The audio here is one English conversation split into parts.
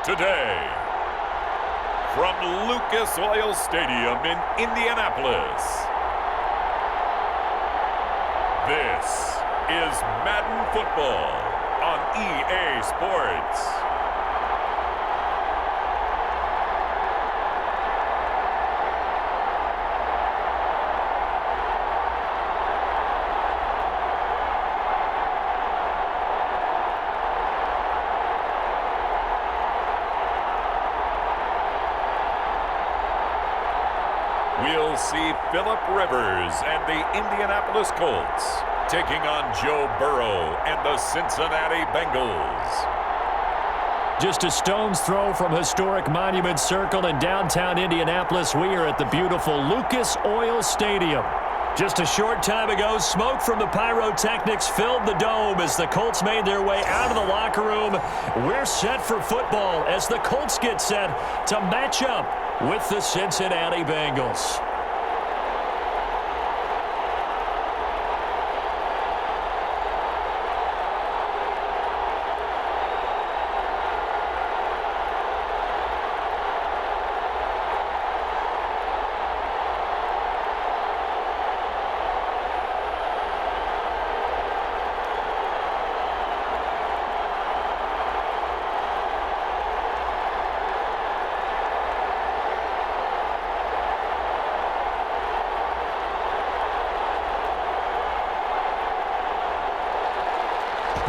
today. From Lucas Oil Stadium in Indianapolis, this is Madden Football on EA Sports. We'll see Phillip Rivers and the Indianapolis Colts taking on Joe Burrow and the Cincinnati Bengals. Just a stone's throw from historic Monument Circle in downtown Indianapolis. We are at the beautiful Lucas Oil Stadium. Just a short time ago, smoke from the pyrotechnics filled the dome as the Colts made their way out of the locker room. We're set for football as the Colts get set to match up with the Cincinnati Bengals.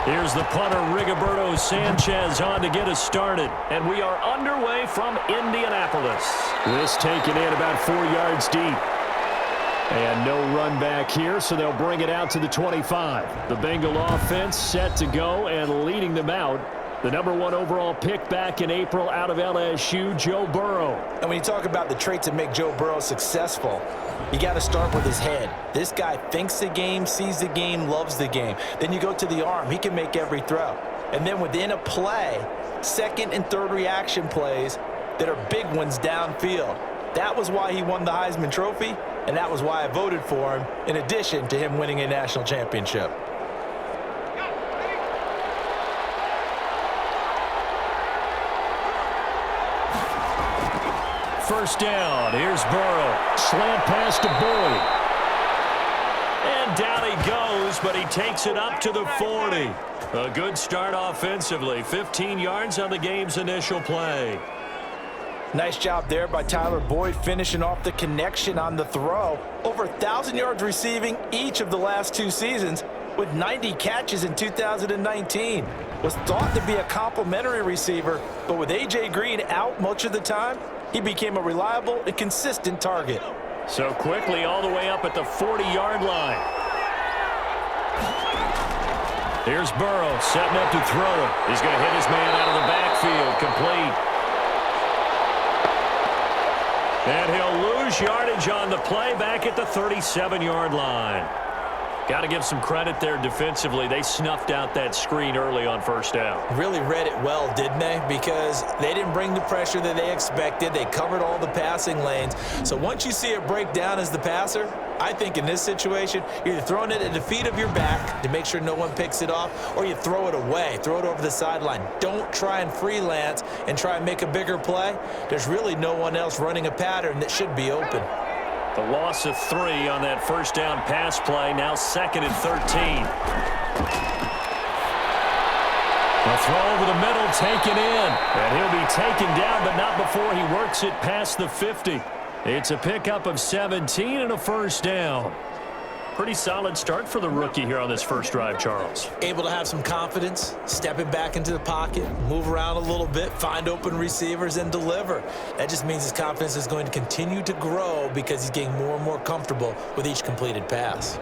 Here's the punter, Rigoberto Sanchez, on to get us started. And we are underway from Indianapolis. This taken in about 4 yards deep. And no run back here, so they'll bring it out to the 25. The Bengal offense set to go and leading them out. The #1 overall pick back in April out of LSU, Joe Burrow. And when you talk about the traits that make Joe Burrow successful, you got to start with his head. This guy thinks the game, sees the game, loves the game. Then you go to the arm. He can make every throw. And then within a play, second and third reaction plays that are big ones downfield. That was why he won the Heisman Trophy, and that was why I voted for him, in addition to him winning a national championship. First down. Here's Burrow. Slant pass to Boyd. And down he goes, but he takes it up to the 40. A good start offensively. 15 yards on the game's initial play. Nice job there by Tyler Boyd, finishing off the connection on the throw. Over 1,000 yards receiving each of the last 2 seasons, with 90 catches in 2019. Was thought to be a complimentary receiver, but with A.J. Green out much of the time, he became a reliable and consistent target. So quickly all the way up at the 40-yard line. Here's Burrow setting up to throw it. He's going to hit his man out of the backfield. Complete. And he'll lose yardage on the play back at the 37-yard line. Got to give some credit there defensively. They snuffed out that screen early on first down. Really read it well, didn't they? Because they didn't bring the pressure that they expected. They covered all the passing lanes. So once you see it break down as the passer, I think in this situation, you're either throwing it at the feet of your back to make sure no one picks it off, or you throw it away, throw it over the sideline. Don't try and freelance and try and make a bigger play. There's really no one else running a pattern that should be open. The loss of 3 on that first down pass play, now 2nd and 13. A throw over the middle, taken in. And he'll be taken down, but not before he works it past the 50. It's a pickup of 17 and a first down. Pretty solid start for the rookie here on this first drive, Charles. Able to have some confidence, stepping back into the pocket, move around a little bit, find open receivers, and deliver. That just means his confidence is going to continue to grow because he's getting more and more comfortable with each completed pass.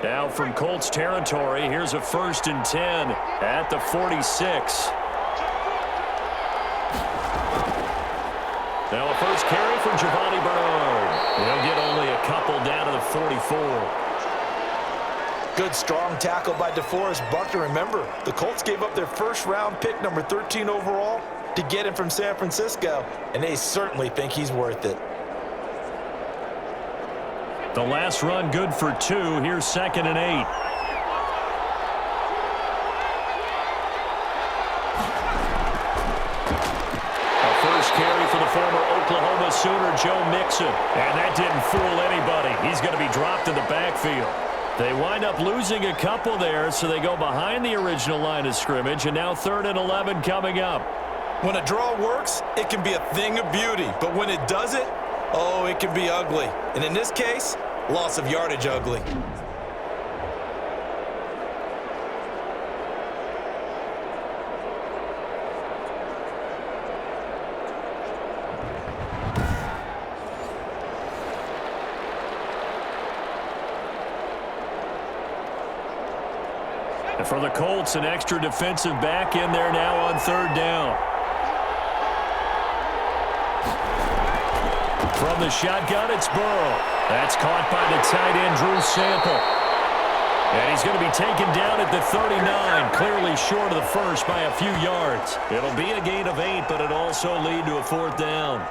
Now from Colts territory, here's a 1st and 10 at the 46. Now a first carry from Giovanni Bernard. He'll get only a couple down to the 44. Good strong tackle by DeForest Buckner. Remember, the Colts gave up their first-round pick, number 13 overall, to get him from San Francisco, and they certainly think he's worth it. The last run good for 2. Here's 2nd and 8. former Oklahoma Sooner Joe Mixon. And that didn't fool anybody. He's going to be dropped in the backfield. They wind up losing a couple there, so they go behind the original line of scrimmage, and now 3rd and 11 coming up. When a draw works, it can be a thing of beauty. But when it doesn't, oh, it can be ugly. And in this case, loss of yardage ugly. And for the Colts, an extra defensive back in there now on 3rd down. From the shotgun, it's Burrow. That's caught by the tight end, Drew Sample. And he's going to be taken down at the 39, clearly short of the first by a few yards. It'll be a gain of 8, but it'll also lead to a 4th down.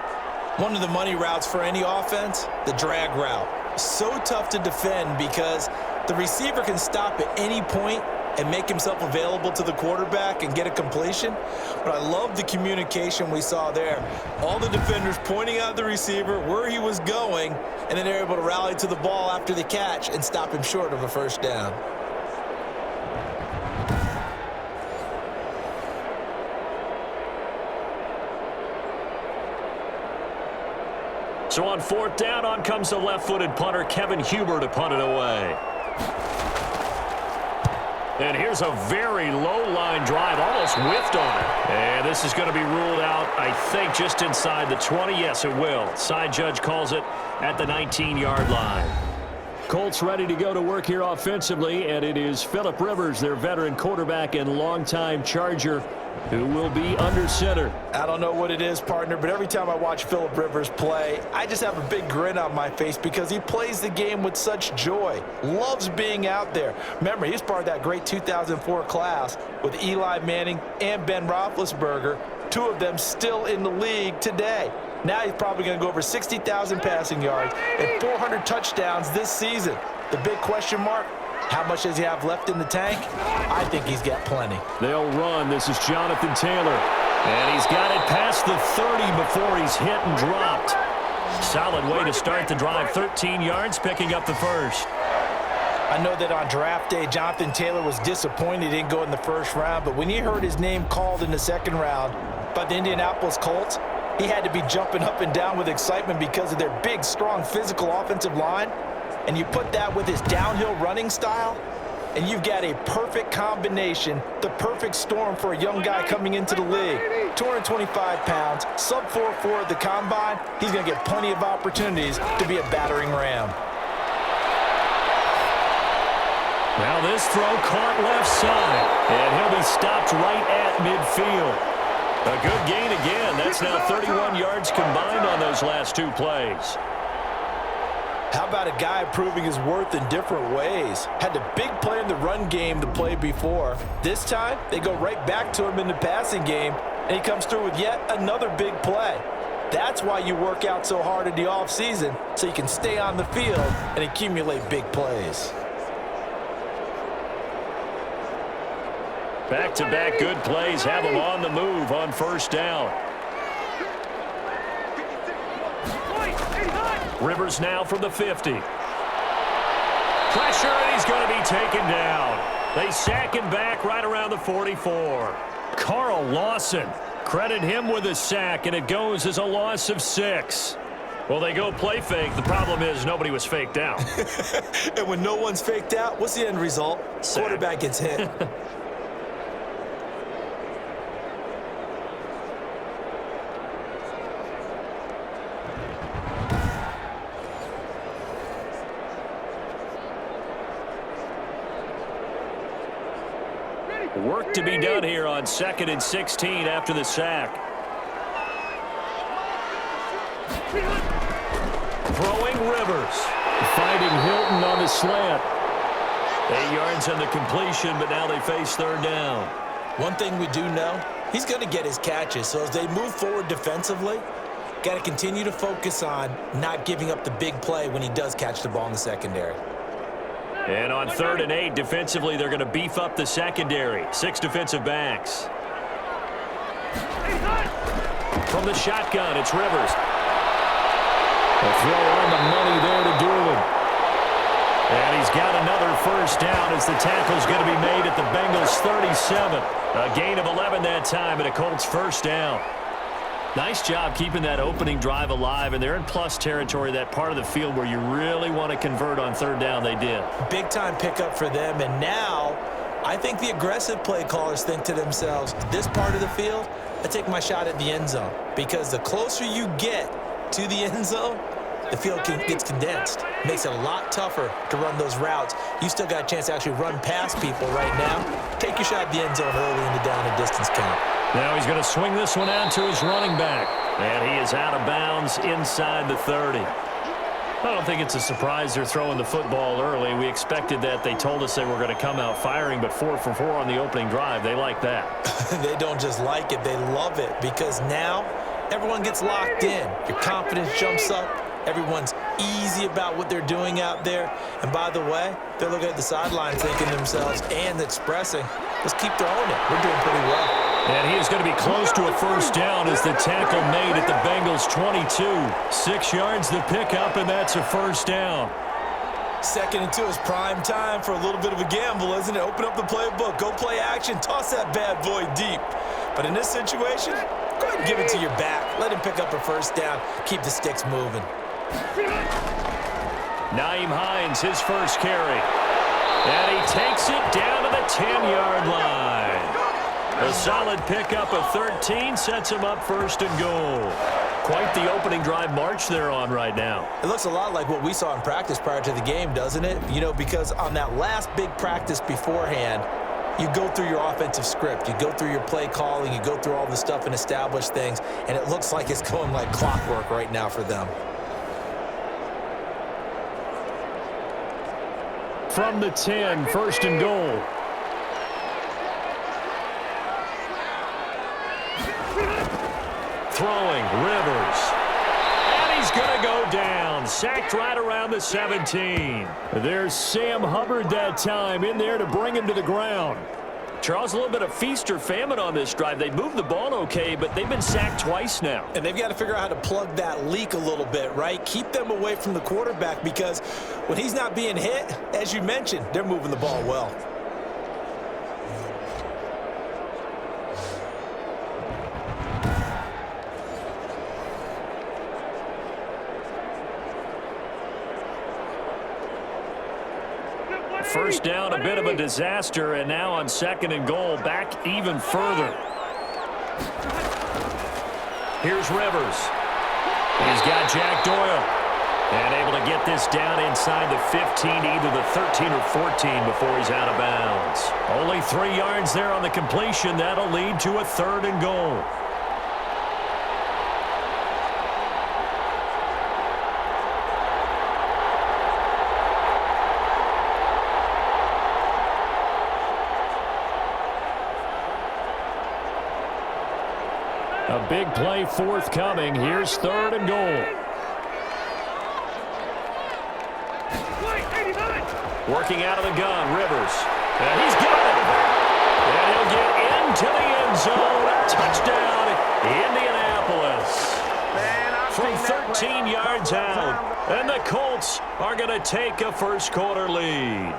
One of the money routes for any offense, the drag route. So tough to defend because the receiver can stop at any point and make himself available to the quarterback and get a completion. But I love the communication we saw there. All the defenders pointing out the receiver, where he was going, and then they're able to rally to the ball after the catch and stop him short of a 1st down. So on 4th down, on comes the left-footed punter, Kevin Huber, to punt it away. And here's a very low-line drive, almost whiffed on it. And this is going to be ruled out, I think, just inside the 20. Yes, it will. Side judge calls it at the 19-yard line. Colts ready to go to work here offensively, and it is Philip Rivers, their veteran quarterback and longtime Charger, who will be under center. I don't know what it is, partner, but every time I watch Philip Rivers play, I just have a big grin on my face because he plays the game with such joy, loves being out there. Remember, he's part of that great 2004 class with Eli Manning and Ben Roethlisberger, 2 of them still in the league today. Now he's probably going to go over 60,000 passing yards and 400 touchdowns this season. The big question mark, how much does he have left in the tank? I think he's got plenty. They'll run. This is Jonathan Taylor. And he's got it past the 30 before he's hit and dropped. Solid way to start the drive. 13 yards, picking up the first. I know that on draft day, Jonathan Taylor was disappointed he didn't go in the 1st round, but when he heard his name called in the 2nd round by the Indianapolis Colts, he had to be jumping up and down with excitement because of their big, strong, physical offensive line. And you put that with his downhill running style, and you've got a perfect combination, the perfect storm for a young guy coming into the league. 225 pounds, sub 4.4 at the combine. He's going to get plenty of opportunities to be a battering ram. Now this throw caught left side, and he'll be stopped right at midfield. A good gain again. That's now 31 yards combined on those last 2 plays. How about a guy proving his worth in different ways? Had the big play in the run game the play before. This time, they go right back to him in the passing game, and he comes through with yet another big play. That's why you work out so hard in the offseason, so you can stay on the field and accumulate big plays. Back-to-back good plays have him on the move on 1st down. Rivers now from the 50. Pressure, and he's going to be taken down. They sack him back right around the 44. Carl Lawson, credit him with a sack, and it goes as a loss of 6. Well, they go play fake. The problem is nobody was faked out. And when no one's faked out, what's the end result? Sack. Quarterback gets hit. Work to be done here on 2nd and 16 after the sack. Throwing Rivers. Fighting Hilton on the slant. 8 yards on the completion, but now they face 3rd down. One thing we do know, he's going to get his catches. So as they move forward defensively, got to continue to focus on not giving up the big play when he does catch the ball in the secondary. And on 3rd and 8, defensively, they're going to beef up the secondary. 6 defensive backs. From the shotgun, it's Rivers. A throw on the money there to Doolin. And he's got another first down as the tackle's going to be made at the Bengals' 37. A gain of 11 that time and a Colts first down. Nice job keeping that opening drive alive, and they're in plus territory, that part of the field where you really want to convert on third down. They did. Big-time pickup for them, and now I think the aggressive play callers think to themselves, this part of the field, I take my shot at the end zone, because the closer you get to the end zone, the field gets condensed. Makes it a lot tougher to run those routes. You still got a chance to actually run past people right now. Take your shot at the end zone early in the down and distance count. Now he's going to swing this one out to his running back. And he is out of bounds inside the 30. I don't think it's a surprise they're throwing the football early. We expected that. They told us they were going to come out firing, but 4 for 4 on the opening drive. They like that. They don't just like it. They love it, because now everyone gets locked in. Your confidence jumps up. Everyone's easy about what they're doing out there. And by the way, they're looking at the sideline thinking to themselves and expressing, let's keep throwing it. We're doing pretty well. And he is going to be close to a first down as the tackle made at the Bengals' 22. 6 yards the pickup, and that's a first down. 2nd and 2 is prime time for a little bit of a gamble, isn't it? Open up the playbook, go play action, toss that bad boy deep. But in this situation, go ahead and give it to your back. Let him pick up a first down. Keep the sticks moving. Nyheim Hines, his first carry. And he takes it down to the 10-yard line. A solid pickup of 13 sets him up first and goal. Quite the opening drive march they're on right now. It looks a lot like what we saw in practice prior to the game, doesn't it? You know, because on that last big practice beforehand, you go through your offensive script. You go through your play calling. You go through all the stuff and establish things. And it looks like it's going like clockwork right now for them. From the 10, first and goal. Throwing, Rivers. And he's going to go down. Sacked right around the 17. There's Sam Hubbard that time in there to bring him to the ground. Charles, a little bit of feast or famine on this drive. They moved the ball okay, but they've been sacked twice now. And they've got to figure out how to plug that leak a little bit, right? Keep them away from the quarterback, because when he's not being hit, as you mentioned, they're moving the ball well. First down, a bit of a disaster, and now on 2nd and goal, back even further. Here's Rivers. He's got Jack Doyle. And able to get this down inside the 15, either the 13 or 14 before he's out of bounds. Only 3 yards there on the completion. That'll lead to a 3rd and goal. A big play forthcoming. Here's 3rd and goal. Working out of the gun, Rivers. And he's got it. And he'll get into the end zone. Touchdown, Indianapolis. From 13 yards out. And the Colts are going to take a first-quarter lead.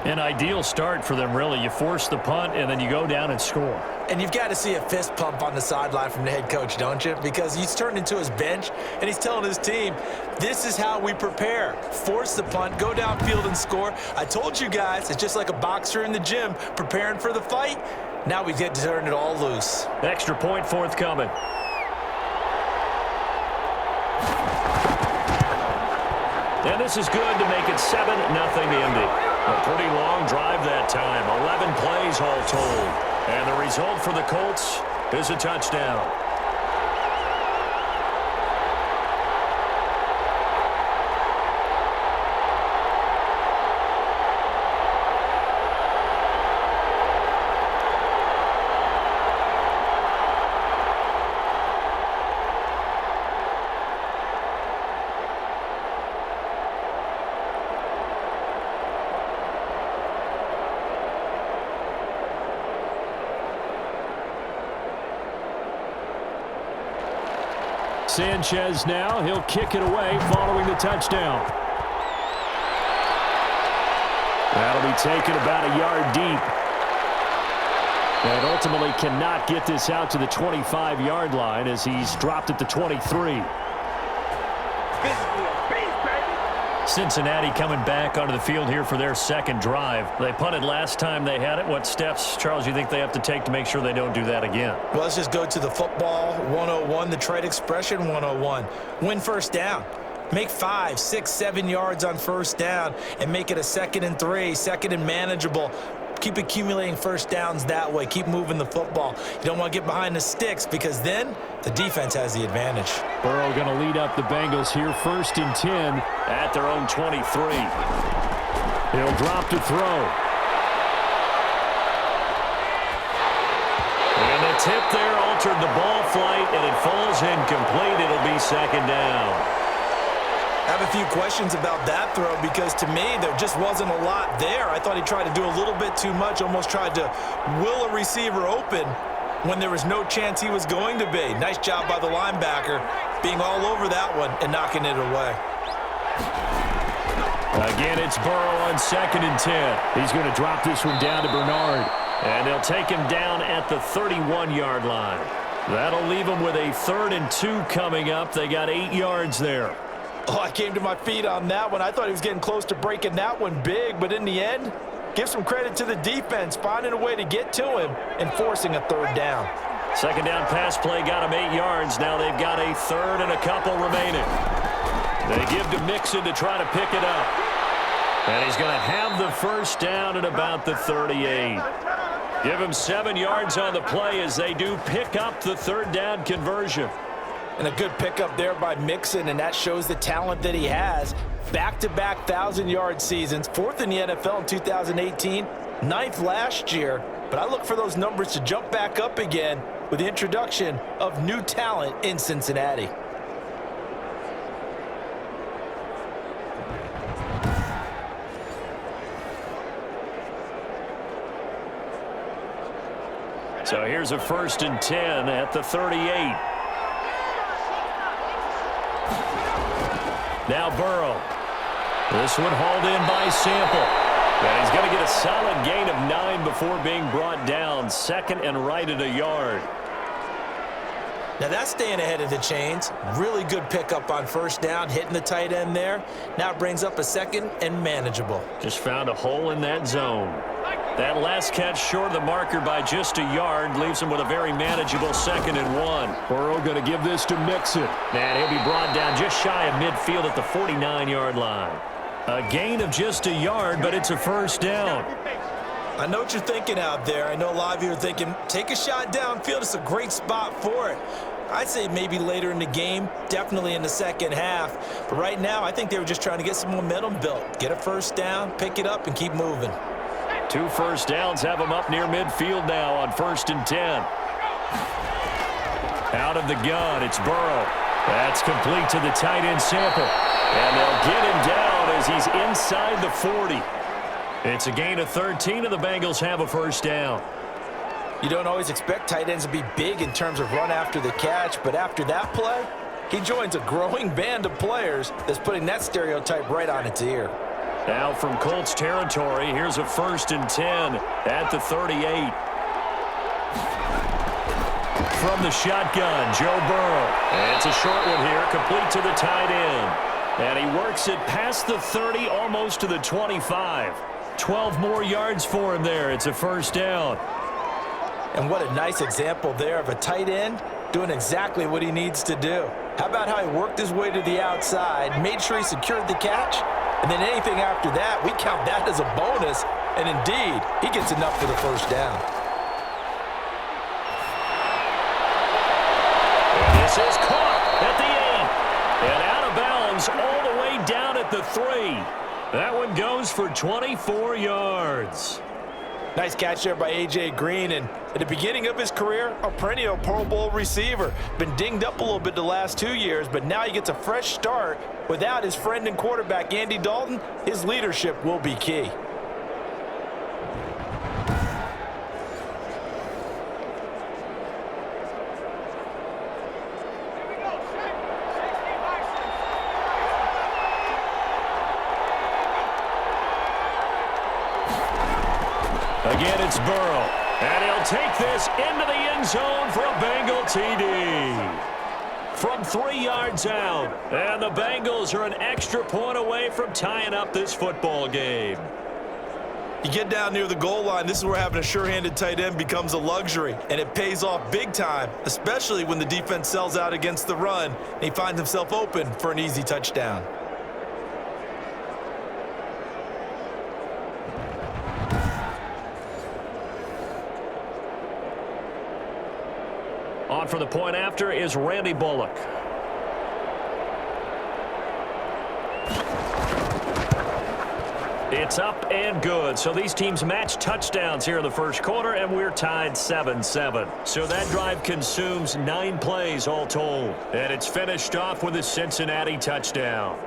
An ideal start for them, really. You force the punt, and then you go down and score. And you've got to see a fist pump on the sideline from the head coach, don't you? Because he's turned into his bench, and he's telling his team, this is how we prepare. Force the punt, go downfield and score. I told you guys, it's just like a boxer in the gym preparing for the fight. Now we get to turn it all loose. Extra point forthcoming. And this is good to make it 7-0 Indy. A pretty long drive that time. 11 plays all told. And the result for the Colts is a touchdown. Sanchez now. He'll kick it away following the touchdown. That'll be taken about a yard deep. And ultimately cannot get this out to the 25-yard line as he's dropped at the 23. Cincinnati coming back onto the field here for their second drive. They punted last time they had it. What steps, Charles, you think they have to take to make sure they don't do that again? Well, let's just go to the football 101, the trade expression 101. Win first down. Make 5, 6, 7 yards on first down and make it a 2nd and 3, 2nd and manageable. Keep accumulating first downs that way. Keep moving the football. You don't want to get behind the sticks because then the defense has the advantage. Burrow going to lead up the Bengals here 1st and 10 at their own 23. He'll drop to throw. And the tip there altered the ball flight, and it falls incomplete. It'll be 2nd down. I have a few questions about that throw because to me there just wasn't a lot there. I thought he tried to do a little bit too much, almost tried to will a receiver open when there was no chance he was going to be. Nice job by the linebacker being all over that one and knocking it away. Again, it's Burrow on 2nd and 10. He's going to drop this one down to Bernard. And they'll take him down at the 31-yard line. That'll leave him with a 3rd and 2 coming up. They got 8 yards there. Oh, I came to my feet on that one. I thought he was getting close to breaking that one big, but in the end, give some credit to the defense, finding a way to get to him and forcing a 3rd down. 2nd down pass play got him 8 yards. Now they've got a 3rd and a couple remaining. They give to Mixon to try to pick it up. And he's going to have the first down at about the 38. Give him 7 yards on the play as they do pick up the 3rd down conversion. And a good pickup there by Mixon, and that shows the talent that he has. Back-to-back 1,000-yard seasons, 4th in the NFL in 2018, 9th last year. But I look for those numbers to jump back up again with the introduction of new talent in Cincinnati. So here's a 1st and 10 at the 38. Now Burrow. This one hauled in by Sample. And he's going to get a solid gain of 9 before being brought down. 2nd and right at a yard. Now that's staying ahead of the chains. Really good pickup on first down, hitting the tight end there. Now it brings up a 2nd and manageable. Just found a hole in that zone. That last catch short of the marker by just a yard leaves him with a very manageable 2nd and 1. Burrow going to give this to Mixon. And he'll be brought down just shy of midfield at the 49-yard line. A gain of just a yard, but it's a first down. I know what you're thinking out there. I know a lot of you are thinking, take a shot downfield. It's a great spot for it. I'd say maybe later in the game, definitely in the second half. But right now, I think they were just trying to get some momentum built. Get a first down, pick it up, and keep moving. 2 first downs have them up near midfield now on 1st and 10. Out of the gun, it's Burrow. That's complete to the tight end Sample. And they'll get him down as he's inside the 40. It's a gain of 13, and the Bengals have a first down. You don't always expect tight ends to be big in terms of run after the catch, but after that play, he joins a growing band of players that's putting that stereotype right on its ear. Now from Colts territory, here's a 1st and 10 at the 38. From the shotgun, Joe Burrow. And it's a short one here, complete to the tight end. And he works it past the 30, almost to the 25. 12 more yards for him there. It's a first down. And what a nice example there of a tight end doing exactly what he needs to do. How about how he worked his way to the outside, made sure he secured the catch, and then anything after that, we count that as a bonus. And indeed, he gets enough for the first down. And this is caught at the 8. And out of bounds all the way down at the 3. That one goes for 24 yards. Nice catch there by A.J. Green, and at the beginning of his career, a perennial Pro Bowl receiver. Been dinged up a little bit the last 2 years, but now he gets a fresh start. Without his friend and quarterback, Andy Dalton, his leadership will be key. Again, it's Burrow. And he'll take this into the end zone for a Bengal TD. From 3 yards out. And the Bengals are an extra point away from tying up this football game. You get down near the goal line, this is where having a sure-handed tight end becomes a luxury, and it pays off big time, especially when the defense sells out against the run, and he finds himself open for an easy touchdown. On for the point after is Randy Bullock. It's up and good. So these teams match touchdowns here in the first quarter, and we're tied 7-7. So that drive consumes 9 plays all told. And it's finished off with a Cincinnati touchdown.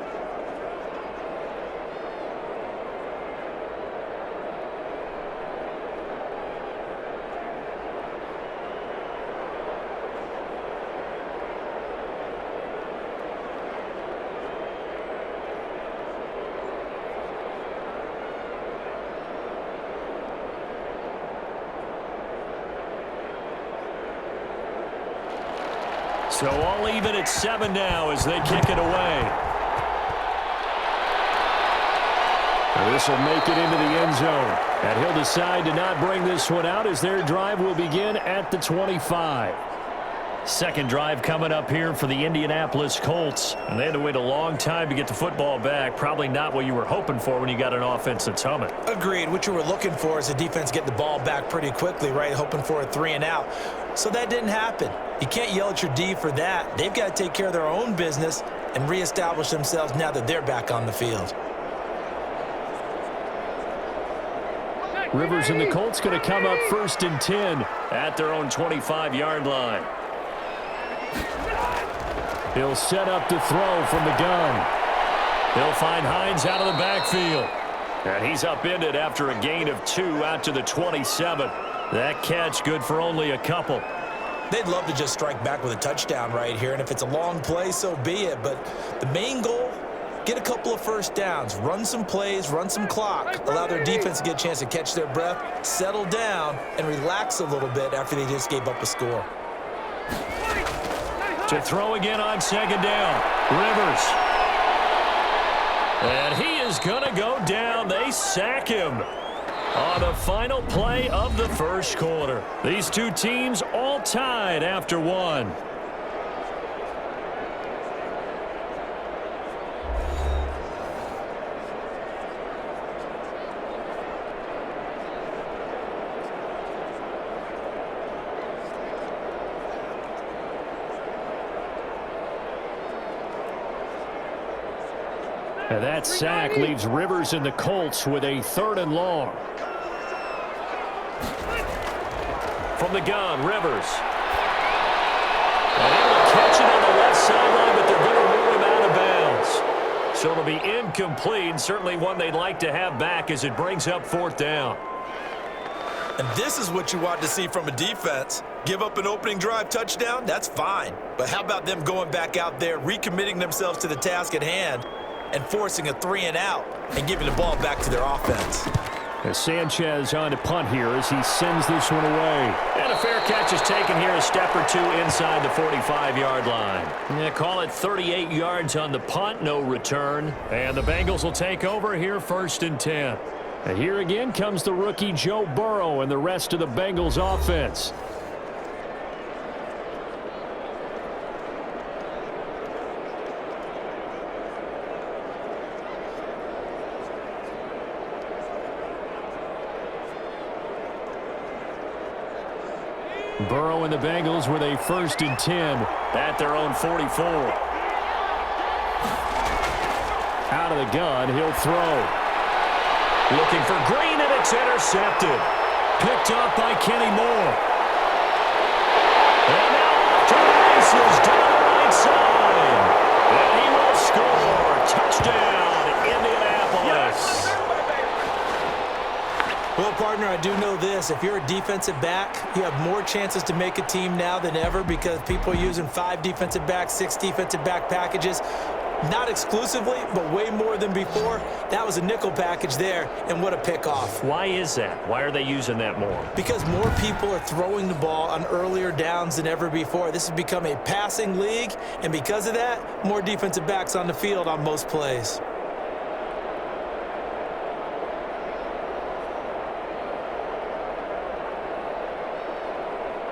So all even at 7 now as they kick it away. This will make it into the end zone. And he'll decide to not bring this one out as their drive will begin at the 25. Second drive coming up here for the Indianapolis Colts. And they had to wait a long time to get the football back. Probably not what you were hoping for when you got an offense that's humming. Agreed. What you were looking for is the defense get the ball back pretty quickly, right? Hoping for a 3 and out. So that didn't happen. You can't yell at your D for that. They've got to take care of their own business and reestablish themselves now that they're back on the field. Rivers and the Colts going to come up 1st and 10 at their own 25-yard line. He'll set up to throw from the gun. He'll find Hines out of the backfield. And he's upended after a gain of 2 out to the 27. That catch good for only a couple. They'd love to just strike back with a touchdown right here, and if it's a long play, so be it. But the main goal, get a couple of first downs, run some plays, run some clock, allow their defense to get a chance to catch their breath, settle down, and relax a little bit after they just gave up a score. To throw again on 2nd down. Rivers. And he is going to go down. They sack him on the final play of the first quarter. These two teams all tied after 1. And that sack leaves Rivers and the Colts with a 3rd and long. From the gun, Rivers. And able to catch it on the left sideline, but they're going to rule him out of bounds. So it'll be incomplete, and certainly one they'd like to have back as it brings up 4th down. And this is what you want to see from a defense. Give up an opening drive touchdown, that's fine. But how about them going back out there, recommitting themselves to the task at hand, and forcing a 3 and out and giving the ball back to their offense. As Sanchez on to punt here as he sends this one away. And a fair catch is taken here a step or 2 inside the 45-yard line. Yeah, call it 38 yards on the punt, no return. And the Bengals will take over here 1st and 10. And here again comes the rookie Joe Burrow and the rest of the Bengals offense. Burrow and the Bengals with a 1st and 10 at their own 44. Out of the gun, he'll throw. Looking for Green, and it's intercepted. Picked up by Kenny Moore. And now to the races down the right side. And he will score. Touchdown, Indianapolis. Well, partner, I do know this. If you're a defensive back, you have more chances to make a team now than ever because people are using 5 defensive backs, 6 defensive back packages. Not exclusively, but way more than before. That was a nickel package there, and what a pickoff. Why is that? Why are they using that more? Because more people are throwing the ball on earlier downs than ever before. This has become a passing league, and because of that, more defensive backs on the field on most plays.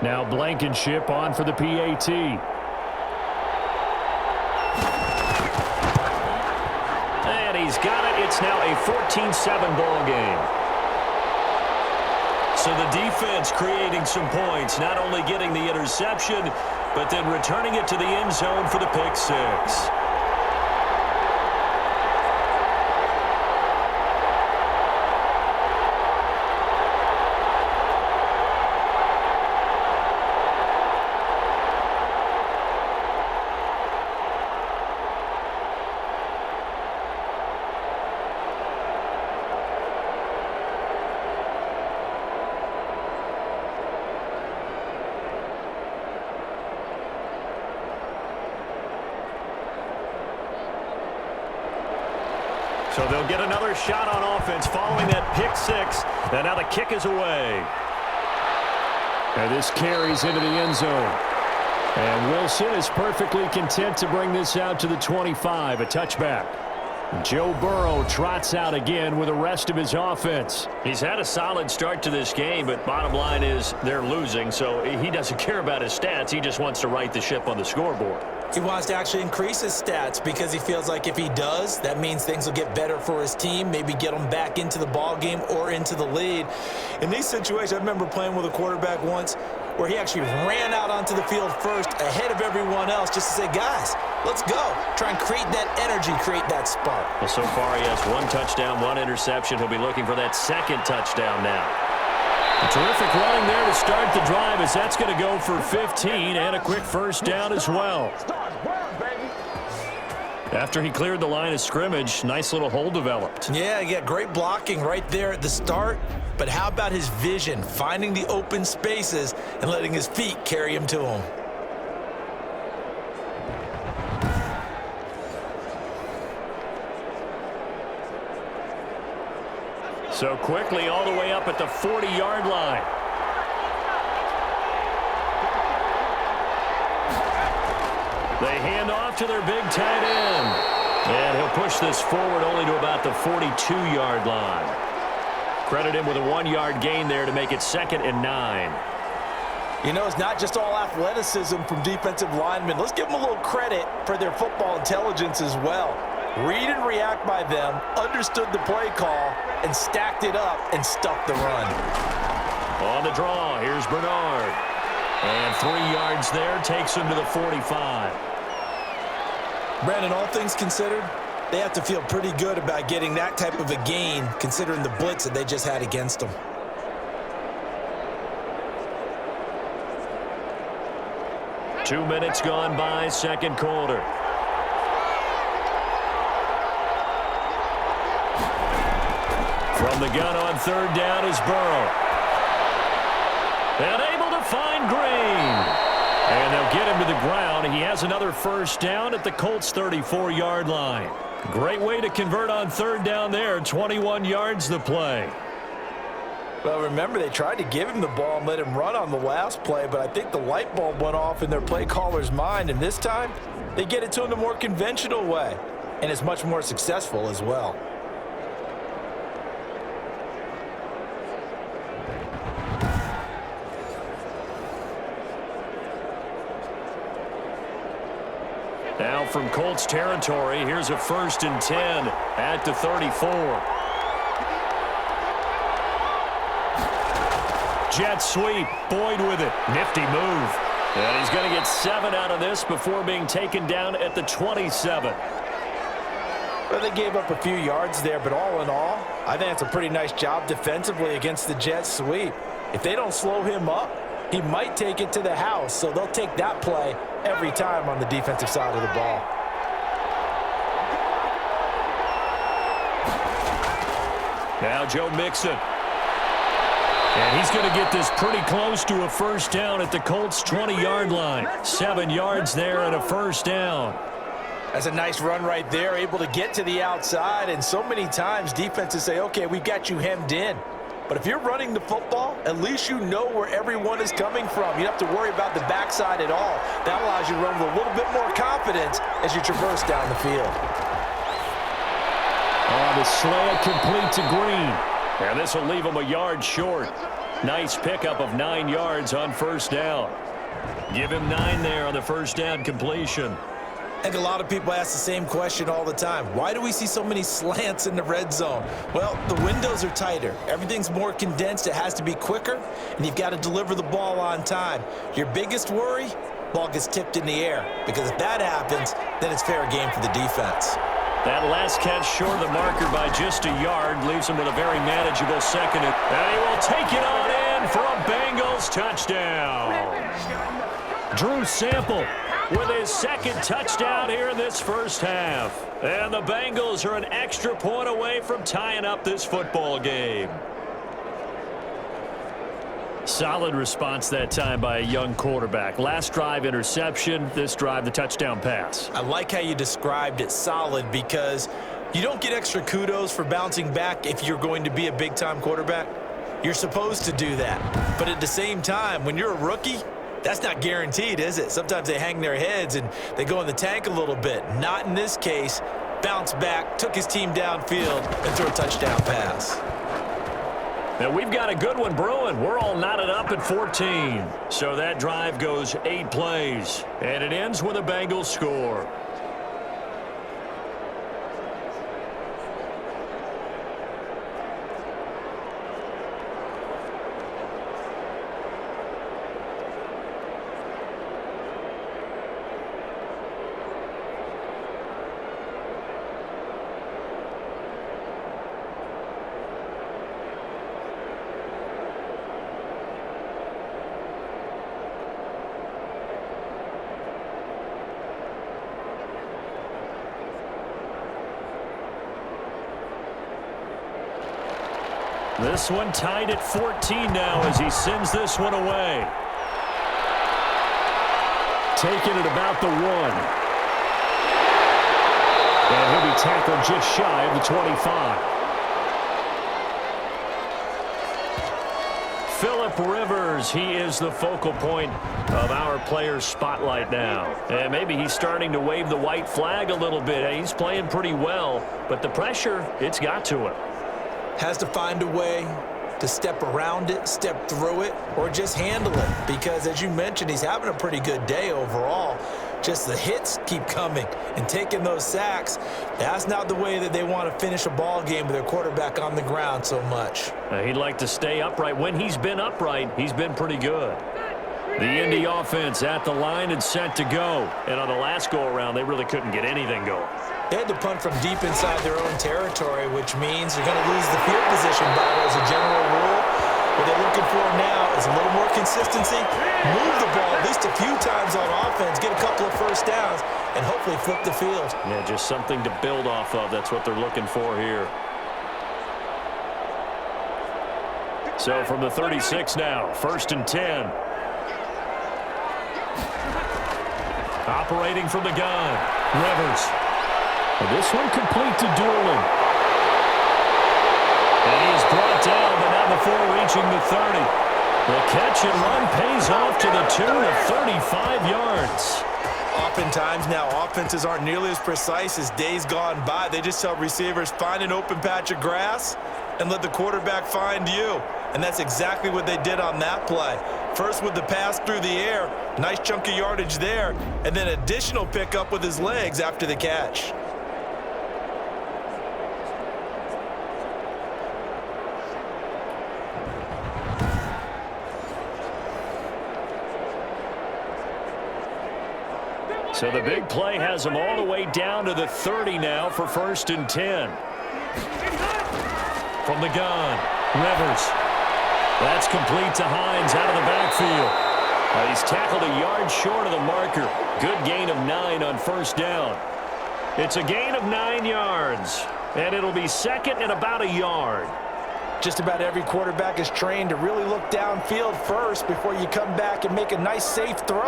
Now Blankenship on for the PAT. And he's got it. It's now a 14-7 ball game. So the defense creating some points, not only getting the interception, but then returning it to the end zone for the pick six. So they'll get another shot on offense following that pick six. And now the kick is away. And this carries into the end zone. And Wilson is perfectly content to bring this out to the 25, a touchback. Joe Burrow trots out again with the rest of his offense. He's had a solid start to this game, but bottom line is they're losing, so he doesn't care about his stats. He just wants to right the ship on the scoreboard. He wants to actually increase his stats because he feels like if he does, that means things will get better for his team, maybe get them back into the ball game or into the lead. In these situations, I remember playing with a quarterback once where he actually ran out onto the field first ahead of everyone else just to say, guys, let's go. Try and create that energy, create that spark. Well, so far he has one touchdown, one interception. He'll be looking for that second touchdown now. A terrific running there to start the drive as that's going to go for 15 and a quick first down as well. After he cleared the line of scrimmage, nice little hole developed. Yeah, he got great blocking right there at the start. But how about his vision, finding the open spaces and letting his feet carry him to him? So quickly all the way up at the 40-yard line. They hand off to their big tight end. And he'll push this forward only to about the 42-yard line. Credit him with a 1-yard gain there to make it 2nd and 9. You know, it's not just all athleticism from defensive linemen. Let's give them a little credit for their football intelligence as well. Read and react by them, understood the play call, and stacked it up and stuffed the run. On the draw, here's Bernard. And 3 yards there takes him to the 45. Brandon, all things considered, they have to feel pretty good about getting that type of a gain considering the blitz that they just had against them. Two minutes gone by, second quarter. From the gun on third down is Burrow. And able to find Green. And they'll get him to the ground. He has another first down at the Colts' 34-yard line. Great way to convert on third down there. 21 yards the play. Well, remember, they tried to give him the ball and let him run on the last play, but I think the light bulb went off in their play caller's mind, and this time they get it to him the more conventional way, and it's much more successful as well. Now from Colts territory, here's a 1st and 10 at the 34. Jet sweep, Boyd with it. Nifty move. And he's going to get 7 out of this before being taken down at the 27. Well, they gave up a few yards there, but all in all, I think it's a pretty nice job defensively against the jet sweep. If they don't slow him up, he might take it to the house, so they'll take that play every time on the defensive side of the ball. Now Joe Mixon. And he's going to get this pretty close to a first down at the Colts' 20-yard line. 7 yards there and a first down. That's a nice run right there, able to get to the outside, and so many times defenses say, okay, we've got you hemmed in. But if you're running the football, at least you know where everyone is coming from. You don't have to worry about the backside at all. That allows you to run with a little bit more confidence as you traverse down the field. The slant complete to Green. And this will leave him a yard short. Nice pickup of 9 yards on first down. Give him 9 there on the first down completion. I think a lot of people ask the same question all the time. Why do we see so many slants in the red zone? Well, the windows are tighter. Everything's more condensed. It has to be quicker, and you've got to deliver the ball on time. Your biggest worry? Ball gets tipped in the air, because if that happens, then it's fair game for the defense. That last catch short of the marker by just a yard leaves him with a very manageable second. And he will take it on in for a Bengals touchdown. Drew Sample with his second touchdown here in this first half. And the Bengals are an extra point away from tying up this football game. Solid response that time by a young quarterback. Last drive, interception. This drive, the touchdown pass. I like how you described it, solid, because you don't get extra kudos for bouncing back if you're going to be a big-time quarterback. You're supposed to do that. But at the same time, when you're a rookie, that's not guaranteed, is it? Sometimes they hang their heads and they go in the tank a little bit. Not in this case. Bounced back, took his team downfield, and threw a touchdown pass. Now we've got a good one brewing. We're all knotted up at 14. So that drive goes 8 plays. And it ends with a Bengals score. This one tied at 14 now as he sends this one away. Taking it about the 1. And he'll be tackled just shy of the 25. Phillip Rivers, he is the focal point of our player's spotlight now. And maybe he's starting to wave the white flag a little bit. He's playing pretty well, but the pressure, it's got to him. Has to find a way to step around it, step through it, or just handle it. Because, as you mentioned, he's having a pretty good day overall. Just the hits keep coming and taking those sacks. That's not the way that they want to finish a ball game with their quarterback on the ground so much. He'd like to stay upright. When he's been upright, he's been pretty good. The Indy offense at the line and set to go. And on the last go-around, they really couldn't get anything going. They had to punt from deep inside their own territory, which means you're going to lose the field position battle as a general rule. What they're looking for now is a little more consistency, move the ball at least a few times on offense, get a couple of first downs, and hopefully flip the field. Yeah, just something to build off of. That's what they're looking for here. So from the 36 now, 1st and 10. Operating from the gun, Rivers. This one complete to Doolin. And he's brought down, but not before reaching the 30. The catch and run pays off to the tune of 35 yards. Oftentimes now, offenses aren't nearly as precise as days gone by. They just tell receivers, find an open patch of grass and let the quarterback find you. And that's exactly what they did on that play. First with the pass through the air, nice chunk of yardage there, and then additional pickup with his legs after the catch. So the big play has him all the way down to the 30 now for 1st and 10. From the gun, Rivers. That's complete to Hines out of the backfield. He's tackled a yard short of the marker. Good gain of 9 on first down. It's a gain of 9 yards, and it'll be second and about a yard. Just about every quarterback is trained to really look downfield first before you come back and make a nice, safe throw.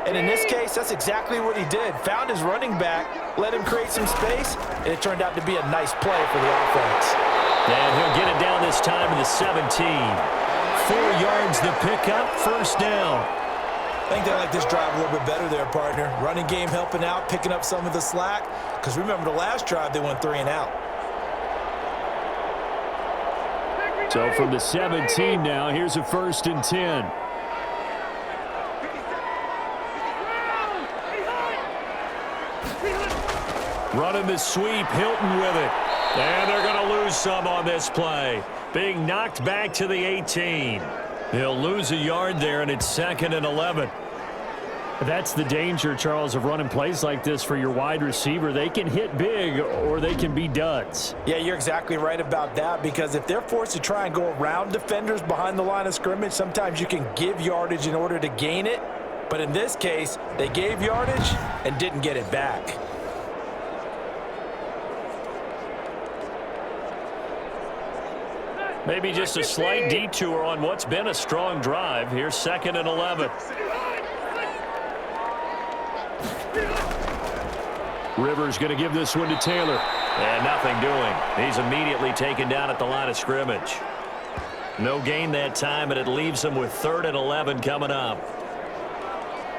And in this case, that's exactly what he did. Found his running back, let him create some space, and it turned out to be a nice play for the offense. And he'll get it down this time to the 17. 4 yards the pickup, first down. I think they like this drive a little bit better there, partner. Running game helping out, picking up some of the slack. Because remember the last drive, they went 3 and out. So from the 17 now, here's a 1st and 10. Running the sweep, Hilton with it. And they're going to lose some on this play. Being knocked back to the 18. He'll lose a yard there, and it's 2nd and 11. That's the danger, Charles, of running plays like this for your wide receiver. They can hit big or they can be duds. Yeah, you're exactly right about that, because if they're forced to try and go around defenders behind the line of scrimmage, sometimes you can give yardage in order to gain it. But in this case, they gave yardage and didn't get it back. Maybe just a slight detour on what's been a strong drive. Here's 2nd and 11. Rivers going to give this one to Taylor. And nothing doing. He's immediately taken down at the line of scrimmage. No gain that time, and it leaves him with 3rd and 11 coming up.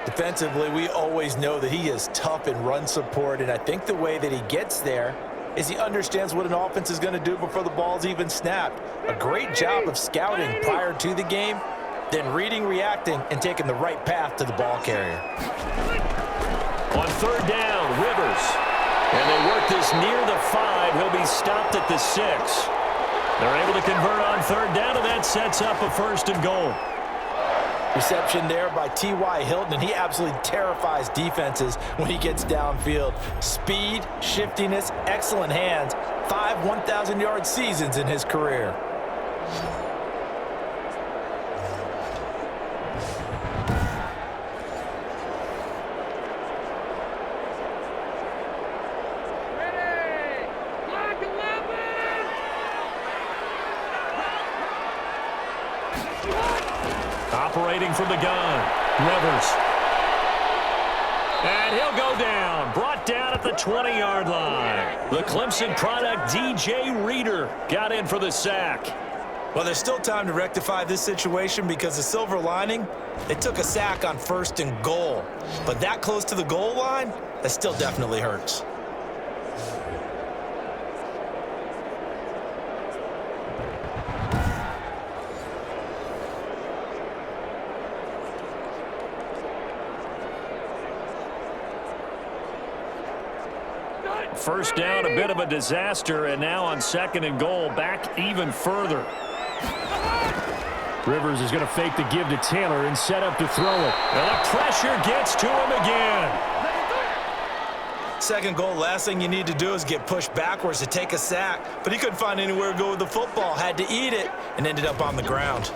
Defensively, we always know that he is tough in run support, and I think the way that he gets there is he understands what an offense is going to do before the ball's even snapped. A great job of scouting prior to the game, then reading, reacting, and taking the right path to the ball carrier. On 3rd down, Rivers. And they work this near the 5. He'll be stopped at the 6. They're able to convert on 3rd down, and that sets up a 1st and goal. Reception there by T.Y. Hilton, and he absolutely terrifies defenses when he gets downfield. Speed, shiftiness, excellent hands. 5 1,000-yard seasons in his career. Operating from the gun, Rivers. And he'll go down, brought down at the 20-yard line. The Clemson product, DJ Reader, got in for the sack. Well, there's still time to rectify this situation, because the silver lining, they took a sack on 1st and goal. But that close to the goal line, that still definitely hurts. First down, a bit of a disaster, and now on 2nd and goal, back even further. Rivers is going to fake the give to Taylor and set up to throw it. And the pressure gets to him again. 2nd goal, last thing you need to do is get pushed backwards to take a sack. But he couldn't find anywhere to go with the football, had to eat it, and ended up on the ground.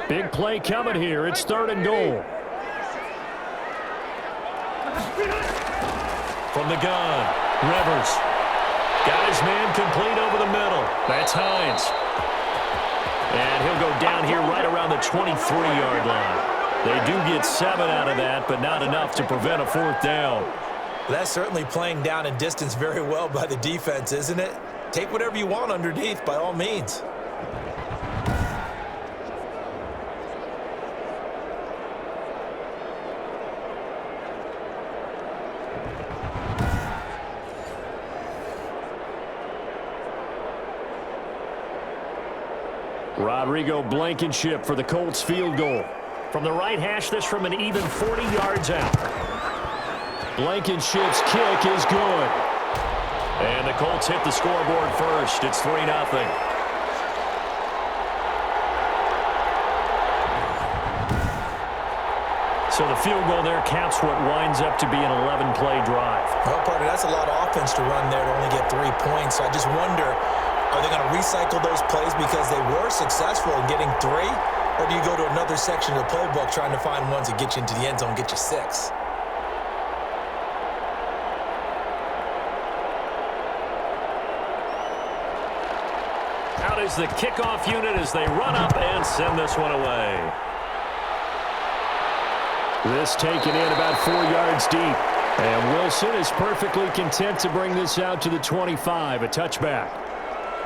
Big play coming here. It's 3rd and goal. From the gun, Rivers. Got his man complete over the middle. That's Hines. And he'll go down here right around the 23-yard line. They do get 7 out of that, but not enough to prevent a 4th down. That's certainly playing down in distance very well by the defense, isn't it? Take whatever you want underneath, by all means. Rodrigo Blankenship for the Colts field goal. From the right hash, this from an even 40 yards out. Blankenship's kick is good. And the Colts hit the scoreboard first. It's 3-0. So the field goal there caps what winds up to be an 11-play drive. Well, partner, that's a lot of offense to run there to only get 3 points. So I just wonder, are they going to recycle those plays because they were successful in getting 3? Or do you go to another section of the playbook trying to find ones that get you into the end zone and get you 6? Out is the kickoff unit as they run up and send this one away. This taken in about 4 yards deep. And Wilson is perfectly content to bring this out to the 25, a touchback.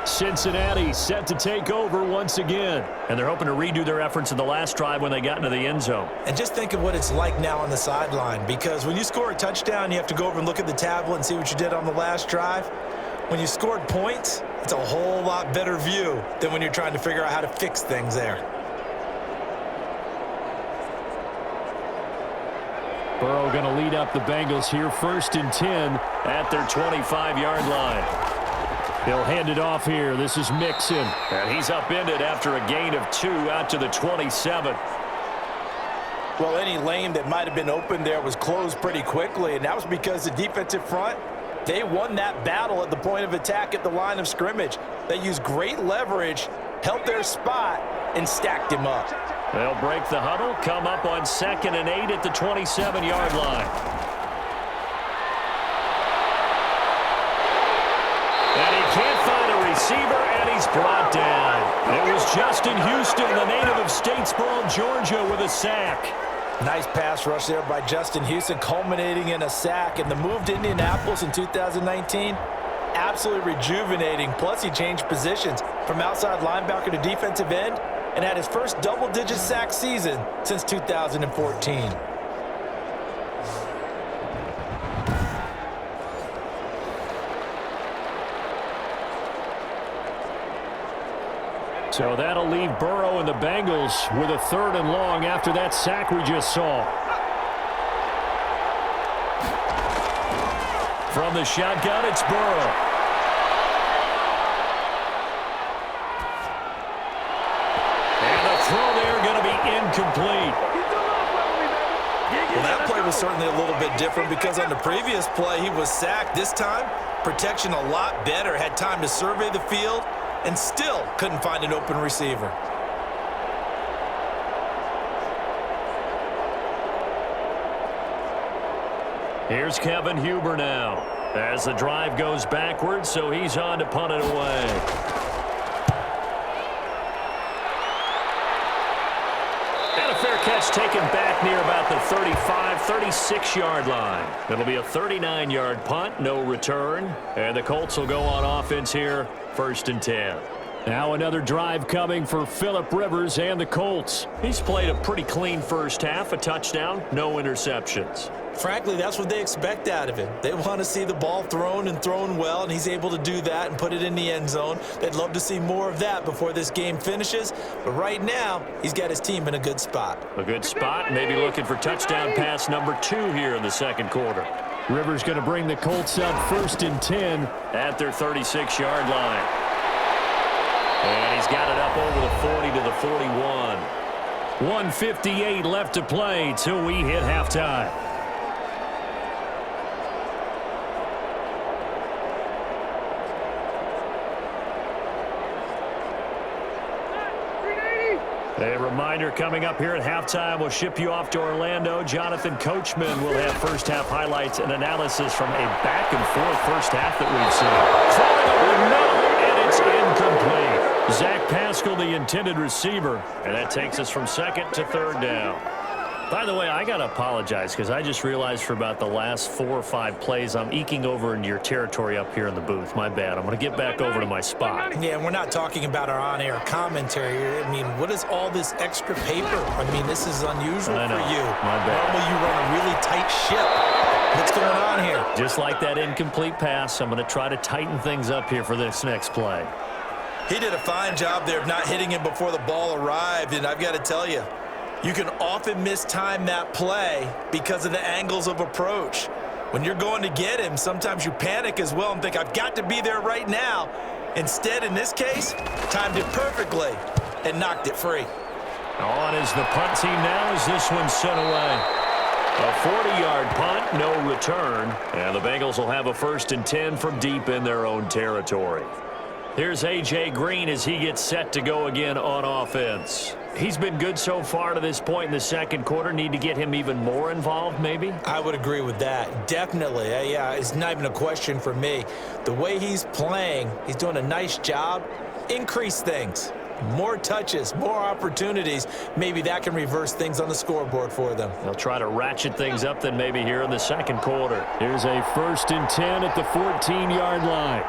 Cincinnati set to take over once again. And they're hoping to redo their efforts in the last drive when they got into the end zone. And just think of what it's like now on the sideline, because when you score a touchdown, you have to go over and look at the tablet and see what you did on the last drive. When you scored points, it's a whole lot better view than when you're trying to figure out how to fix things there. Burrow going to lead up the Bengals here, 1st and 10 at their 25-yard line. He'll hand it off here. This is Mixon. And he's upended after a gain of 2 out to the 27. Well, any lane that might have been open there was closed pretty quickly, and that was because the defensive front, they won that battle at the point of attack at the line of scrimmage. They used great leverage, held their spot, and stacked him up. They'll break the huddle, come up on 2nd and 8 at the 27-yard line. And he can't find a receiver, and he's brought down. It was Justin Houston, the native of Statesboro, Georgia, with a sack. Nice pass rush there by Justin Houston, culminating in a sack. And the move to Indianapolis in 2019, absolutely rejuvenating. Plus, he changed positions from outside linebacker to defensive end and had his first double-digit sack season since 2014. So that'll leave Burrow and the Bengals with a 3rd and long after that sack we just saw. From the shotgun, it's Burrow. And the throw there going to be incomplete. Well, that play was certainly a little bit different because on the previous play, he was sacked. This time, protection a lot better. Had time to survey the field and still couldn't find an open receiver. Here's Kevin Huber now as the drive goes backwards, so he's on to punt it away. Catch taken back near about the 35, 36-yard line. It'll be a 39-yard punt, no return. And the Colts will go on offense here, 1st and 10. Now another drive coming for Phillip Rivers and the Colts. He's played a pretty clean first half, a touchdown, no interceptions. Frankly, that's what they expect out of him. They want to see the ball thrown and thrown well, and he's able to do that and put it in the end zone. They'd love to see more of that before this game finishes. But right now, he's got his team in a good spot. A good spot, maybe looking for touchdown pass number 2 here in the 2nd quarter. Rivers going to bring the Colts up 1st and 10 at their 36-yard line. And he's got it up over the 40 to the 41. 1:58 left to play till we hit halftime. A reminder coming up here at halftime, we'll ship you off to Orlando. Jonathan Coachman will have first half highlights and analysis from a back-and-forth first half that we've seen. And it's incomplete. Zach Pascal, the intended receiver, and that takes us from 2nd to 3rd down. By the way, I got to apologize because I just realized for about the last 4 or 5 plays, I'm eking over into your territory up here in the booth. My bad. I'm going to get back over to my spot. Yeah, we're not talking about our on-air commentary here. I mean, what is all this extra paper? I mean, this is unusual for you. My bad. Normally you run a really tight ship. What's going on here? Just like that incomplete pass, I'm going to try to tighten things up here for this next play. He did a fine job there of not hitting him before the ball arrived, and I've got to tell you, you can often mistime that play because of the angles of approach. When you're going to get him, sometimes you panic as well and think, I've got to be there right now. Instead, in this case, timed it perfectly and knocked it free. On is the punt team now as this one's sent away. A 40-yard punt, no return. And the Bengals will have a 1st and 10 from deep in their own territory. Here's A.J. Green as he gets set to go again on offense. He's been good so far to this point in the second quarter. Need to get him even more involved, maybe? I would agree with that. Definitely. Yeah, it's not even a question for me. The way he's playing, he's doing a nice job. Increase things. More touches, more opportunities. Maybe that can reverse things on the scoreboard for them. They'll try to ratchet things up then maybe here in the second quarter. Here's a 1st and 10 at the 14-yard line.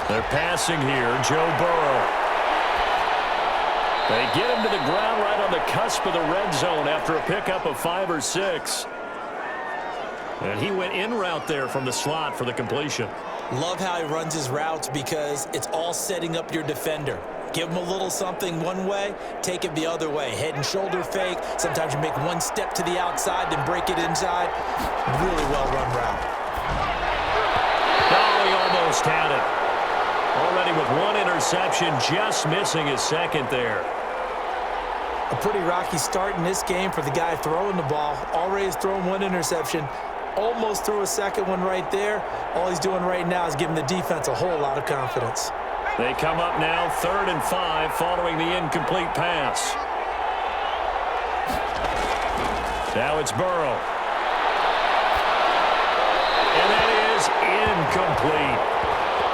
They're passing here, Joe Burrow. They get him to the ground right on the cusp of the red zone after a pickup of 5 or 6. And he went in route there from the slot for the completion. Love how he runs his routes because it's all setting up your defender. Give him a little something one way, take it the other way. Head and shoulder fake. Sometimes you make one step to the outside, then break it inside. Really well-run route. Oh, he almost had it. Already with 1 interception, just missing his second there. A pretty rocky start in this game for the guy throwing the ball. Already has thrown 1 interception. Almost threw a second one right there. All he's doing right now is giving the defense a whole lot of confidence. They come up now 3rd and 5 following the incomplete pass. Now it's Burrow. And that is incomplete.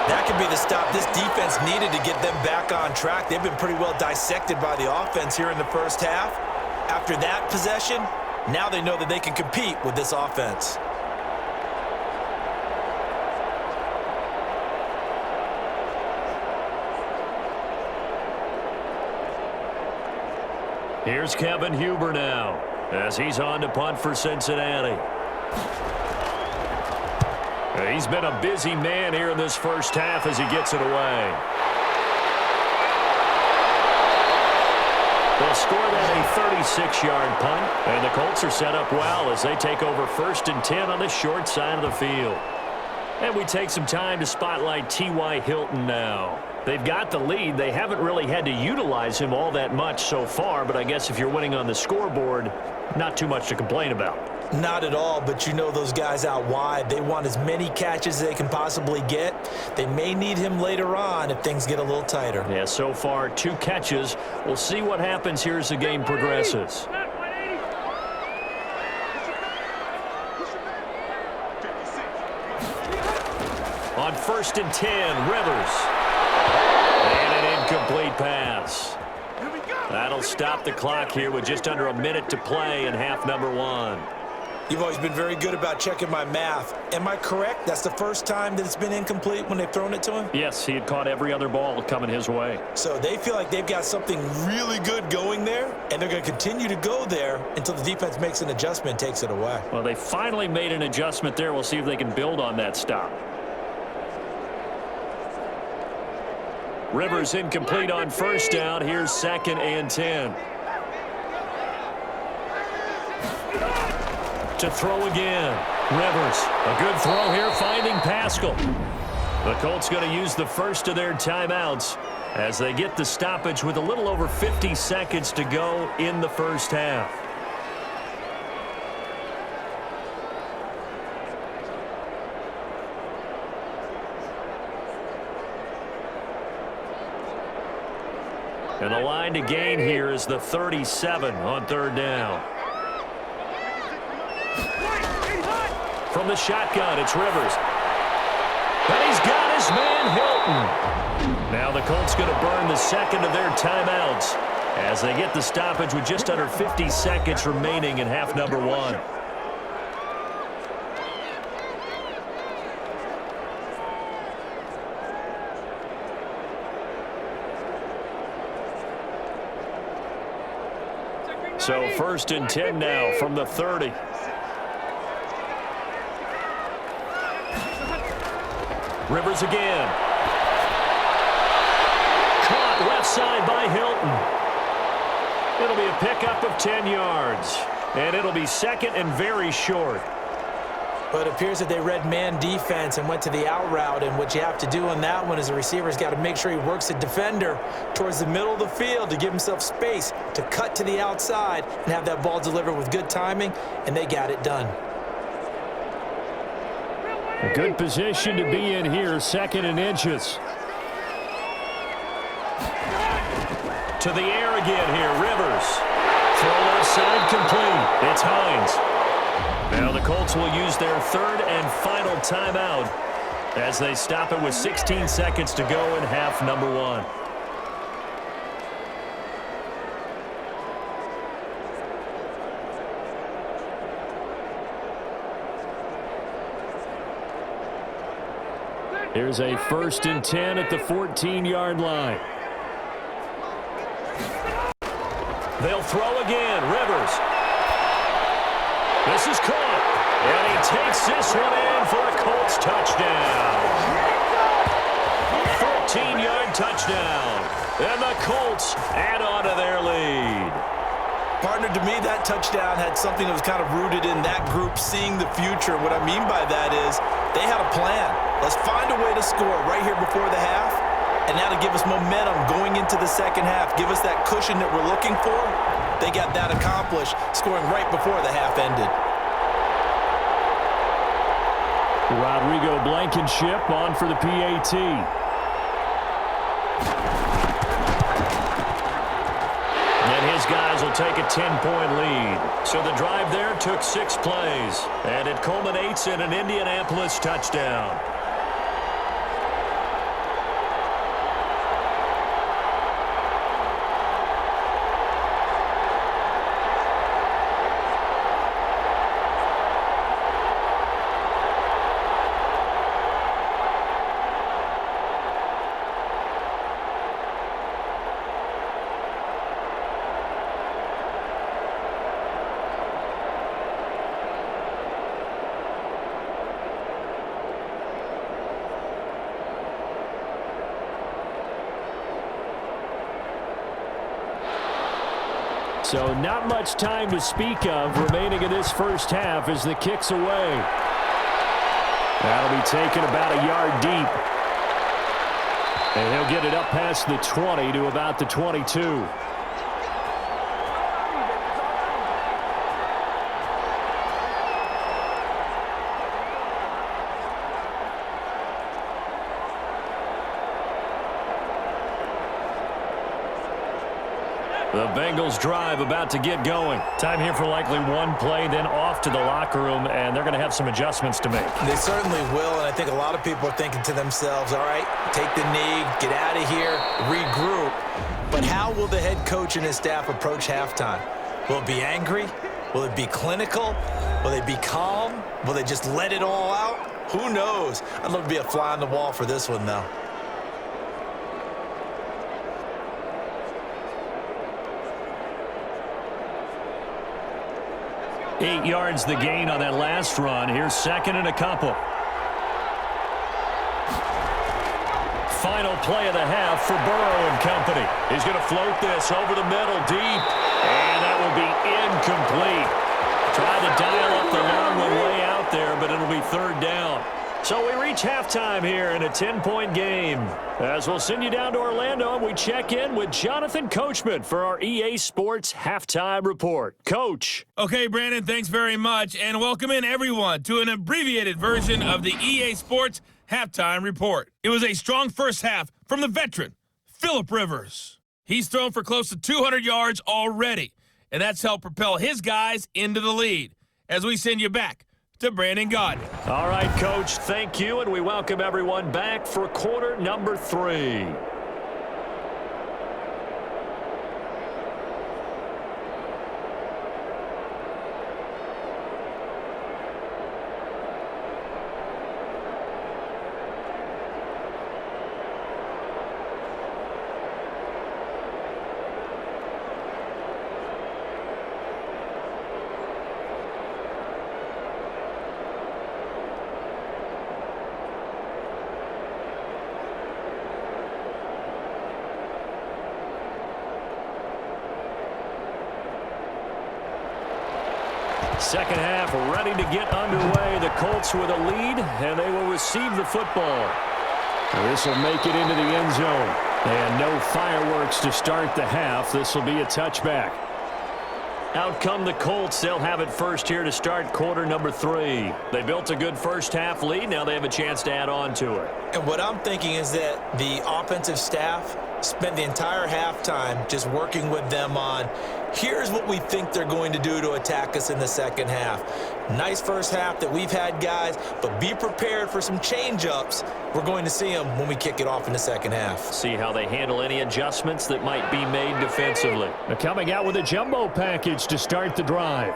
That could be the stop this defense needed to get them back on track. They've been pretty well dissected by the offense here in the first half. After that possession, now they know that they can compete with this offense. Here's Kevin Huber now as he's on to punt for Cincinnati. He's been a busy man here in this first half as he gets it away. They'll score that a 36-yard punt, and the Colts are set up well as they take over 1st and 10 on the short side of the field. And we take some time to spotlight T.Y. Hilton now. They've got the lead. They haven't really had to utilize him all that much so far, but I guess if you're winning on the scoreboard, not too much to complain about. Not at all, but you know those guys out wide. They want as many catches as they can possibly get. They may need him later on if things get a little tighter. Yeah, so far 2 catches. We'll see what happens here as the game progresses. On 1st and 10, Rivers. And an incomplete pass. That'll stop the clock here with just under a minute to play in half number 1. You've always been very good about checking my math. Am I correct? That's the first time that it's been incomplete when they've thrown it to him? Yes, he had caught every other ball coming his way. So they feel like they've got something really good going there, and they're going to continue to go there until the defense makes an adjustment and takes it away. Well, they finally made an adjustment there. We'll see if they can build on that stop. Rivers incomplete on 1st down. Here's 2nd and 10. To throw again. Rivers. A good throw here, finding Pascal. The Colts going to use the first of their timeouts as they get the stoppage with a little over 50 seconds to go in the first half. And the line to gain here is the 37 on 3rd down. From the shotgun, it's Rivers. And he's got his man, Hilton. Now the Colts going to burn the second of their timeouts as they get the stoppage with just under 50 seconds remaining in half number 1. So 1st and 10 now from the 30. Rivers again. Caught left side by Hilton. It'll be a pickup of 10 yards. And it'll be 2nd and very short. But it appears that they read man defense and went to the out route. And what you have to do on that one is the receiver's got to make sure he works the defender towards the middle of the field to give himself space to cut to the outside and have that ball delivered with good timing, and they got it done. A good position to be in here, 2nd and inches. To the air again here, Rivers. Throw left side complete. It's Hines. Now the Colts will use their 3rd and final timeout as they stop it with 16 seconds to go in half number 1. Here's a 1st and 10 at the 14-yard line. They'll throw again. Rivers. This is caught. And he takes this one in for a Colts touchdown. 14-yard touchdown. And the Colts add on to their lead. Partner, to me, that touchdown had something that was kind of rooted in that group seeing the future. What I mean by that is they had a plan. Let's find a way to score right here before the half, and now to give us momentum going into the second half, give us that cushion that we're looking for. They got that accomplished, scoring right before the half ended. Rodrigo Blankenship on for the PAT. And his guys will take a 10-point lead. So the drive there took 6 plays, and it culminates in an Indianapolis touchdown. So not much time to speak of remaining in this first half as the kick's away. That'll be taken about a yard deep. And he'll get it up past the 20 to about the 22. The Bengals drive about to get going. Time here for likely one play, then off to the locker room, and they're going to have some adjustments to make. They certainly will, and I think a lot of people are thinking to themselves, all right, take the knee, get out of here, regroup. But how will the head coach and his staff approach halftime? Will it be angry? Will it be clinical? Will they be calm? Will they just let it all out? Who knows? I'd love to be a fly on the wall for this one, though. 8 yards the gain on that last run. Here's 2nd and a couple. Final play of the half for Burrow and company. He's going to float this over the middle deep, and that will be incomplete. Tried to dial up the long one way out there, but it'll be 3rd down. So we reach halftime here in a 10-point game. As we'll send you down to Orlando, and we check in with Jonathan Coachman for our EA Sports Halftime Report. Coach. Okay, Brandon, thanks very much, and welcome in everyone to an abbreviated version of the EA Sports Halftime Report. It was a strong first half from the veteran, Phillip Rivers. He's thrown for close to 200 yards already, and that's helped propel his guys into the lead. As we send you back to Brandon Gaudin. All right, Coach, thank you, and we welcome everyone back for quarter number 3. Second half ready to get underway. The Colts with a lead, and they will receive the football. This will make it into the end zone. And no fireworks to start the half. This will be a touchback. Out come the Colts. They'll have it first here to start quarter number 3. They built a good first half lead. Now they have a chance to add on to it. And what I'm thinking is that the offensive staff spent the entire halftime just working with them on, here's what we think they're going to do to attack us in the second half. Nice first half that we've had, guys, but be prepared for some change-ups. We're going to see them when we kick it off in the second half. See how they handle any adjustments that might be made defensively. They're coming out with a jumbo package to start the drive.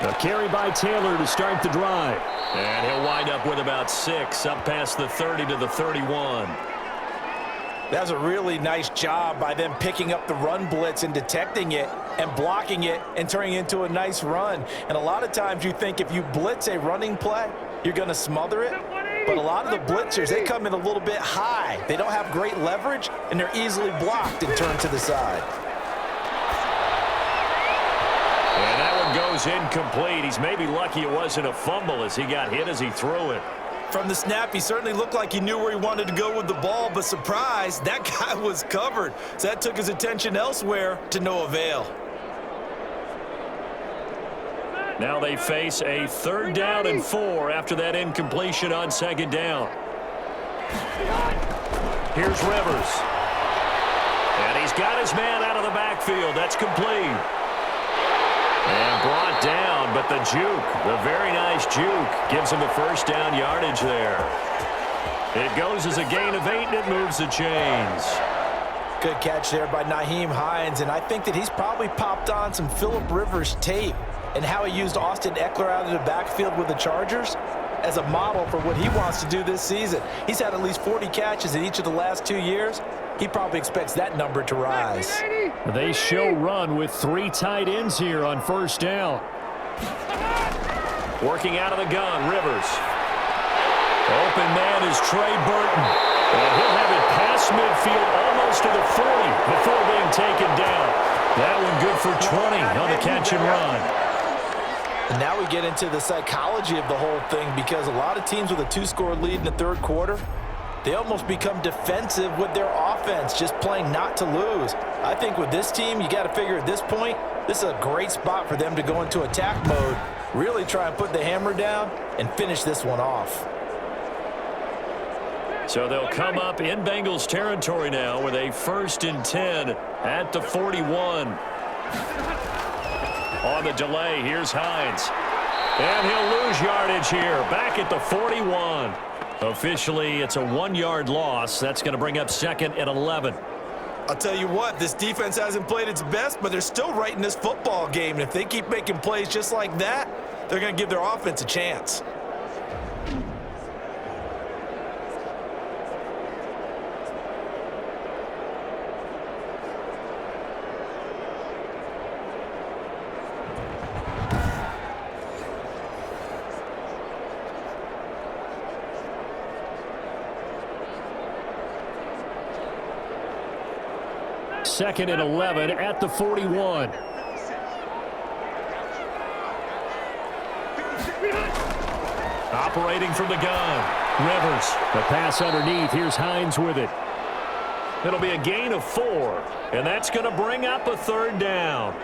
A carry by Taylor to start the drive. And he'll wind up with about 6, up past the 30 to the 31. That was a really nice job by them picking up the run blitz and detecting it and blocking it and turning it into a nice run. And a lot of times you think if you blitz a running play, you're going to smother it. But a lot of the blitzers, they come in a little bit high. They don't have great leverage, and they're easily blocked and turned to the side. And that one goes incomplete. He's maybe lucky it wasn't a fumble as he got hit as he threw it. From the snap, he certainly looked like he knew where he wanted to go with the ball, but surprise, that guy was covered. So that took his attention elsewhere to no avail. Now they face a 3rd down and 4 after that incompletion on 2nd down. Here's Rivers. And he's got his man out of the backfield. That's complete. And brought down, but the juke, the very nice juke, gives him a 1st down yardage there. It goes as a gain of 8, and it moves the chains. Good catch there by Nyheim Hines, and I think that he's probably popped on some Phillip Rivers tape and how he used Austin Eckler out of the backfield with the Chargers as a model for what he wants to do this season. He's had at least 40 catches in each of the last 2 years. He probably expects that number to rise. They show run with 3 tight ends here on 1st down. Working out of the gun, Rivers. Open man is Trey Burton. And he'll have it past midfield almost to the 40 before being taken down. That one good for 20 on the catch and run. And now we get into the psychology of the whole thing, because a lot of teams with a 2-score lead in the 3rd quarter, they almost become defensive with their offense, just playing not to lose. I think with this team, you got to figure at this point, this is a great spot for them to go into attack mode, really try and put the hammer down and finish this one off. So they'll come up in Bengals territory now with a 1st and 10 at the 41. On the delay, here's Hines. And he'll lose yardage here, back at the 41. Officially, it's a 1-yard loss. That's going to bring up 2nd and 11. I'll tell you what, this defense hasn't played its best, but they're still right in this football game. And if they keep making plays just like that, they're going to give their offense a chance. Second and 11 at the 41. Operating from the gun. Rivers. The pass underneath. Here's Hines with it. It'll be a gain of 4. And that's going to bring up a 3rd down.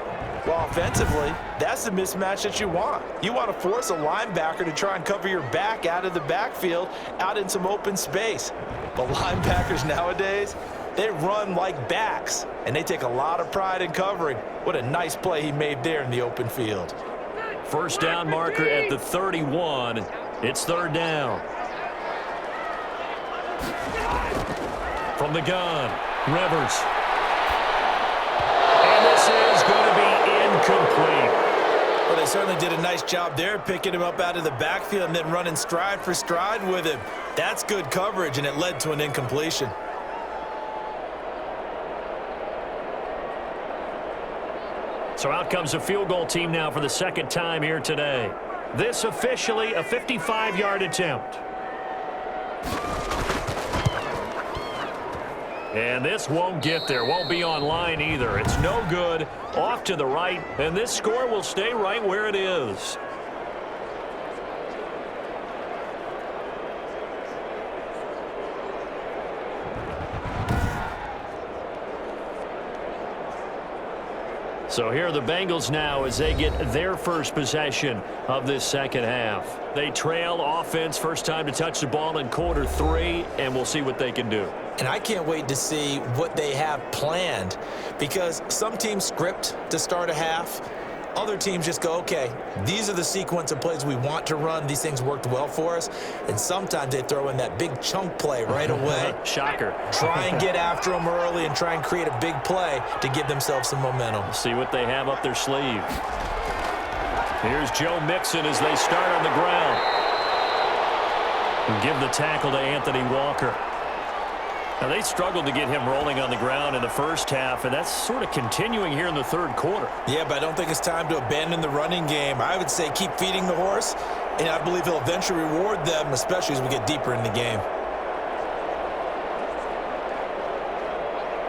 Well, offensively, that's the mismatch that you want. You want to force a linebacker to try and cover your back out of the backfield, out in some open space. But linebackers nowadays, they run like backs, and they take a lot of pride in covering. What a nice play he made there in the open field. 1st down marker at the 31. It's 3rd down. From the gun, Rivers. And this is going to be incomplete. Well, they certainly did a nice job there, picking him up out of the backfield and then running stride for stride with him. That's good coverage, and it led to an incompletion. So out comes a field goal team now for the 2nd time here today. This officially a 55-yard attempt. And this won't get there, won't be on line either. It's no good, off to the right, and this score will stay right where it is. So here are the Bengals now as they get their first possession of this second half. They trail offense, first time to touch the ball in quarter 3, and we'll see what they can do. And I can't wait to see what they have planned, because some teams script to start a half. Other teams just go, okay, these are the sequence of plays we want to run. These things worked well for us. And sometimes they throw in that big chunk play right away. Shocker. Try and get after them early and try and create a big play to give themselves some momentum. See what they have up their sleeve. Here's Joe Mixon as they start on the ground. And give the tackle to Anthony Walker. Now, they struggled to get him rolling on the ground in the first half, and that's sort of continuing here in the third quarter. Yeah, but I don't think it's time to abandon the running game. I would say keep feeding the horse, and I believe he'll eventually reward them, especially as we get deeper in the game.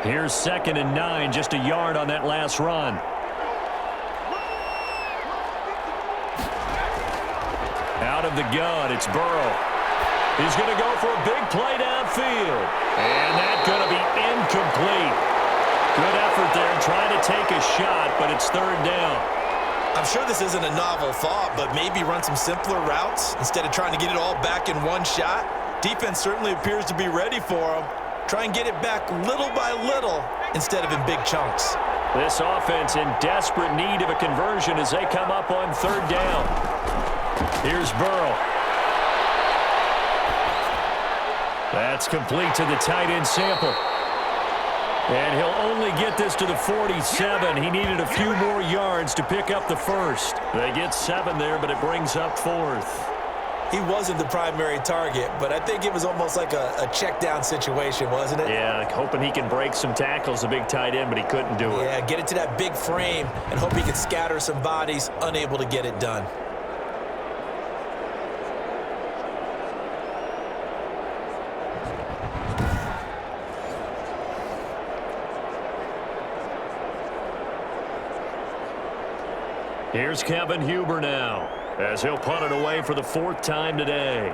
Here's 2nd and 9, just a yard on that last run. Out of the gun, it's Burrow. He's going to go for a big play downfield. And that's going to be incomplete. Good effort there trying to take a shot, but it's 3rd down. I'm sure this isn't a novel thought, but maybe run some simpler routes instead of trying to get it all back in one shot. Defense certainly appears to be ready for him. Try and get it back little by little instead of in big chunks. This offense in desperate need of a conversion as they come up on 3rd down. Here's Burrow. That's complete to the tight end Sample. And he'll only get this to the 47. He needed a few more yards to pick up the first. They get 7 there, but it brings up 4th. He wasn't the primary target, but I think it was almost like a check down situation, wasn't it? Yeah, hoping he can break some tackles, the big tight end, but he couldn't do it. Yeah, get it to that big frame and hope he can scatter some bodies, unable to get it done. Here's Kevin Huber now, as he'll punt it away for the 4th time today.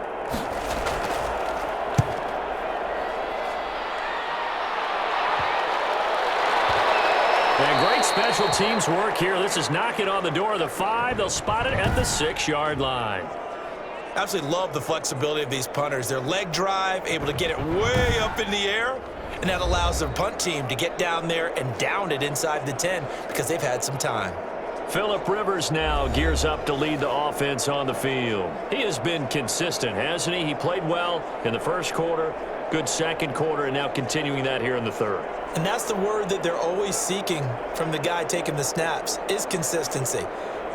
And great special teams work here. This is knocking on the door of the 5. They'll spot it at the 6-yard line. Absolutely love the flexibility of these punters. Their leg drive, able to get it way up in the air, and that allows their punt team to get down there and down it inside the 10 because they've had some time. Phillip Rivers now gears up to lead the offense on the field. He has been consistent, hasn't he? He played well in the first quarter, good second quarter, and now continuing that here in the 3rd. And that's the word that they're always seeking from the guy taking the snaps, is consistency.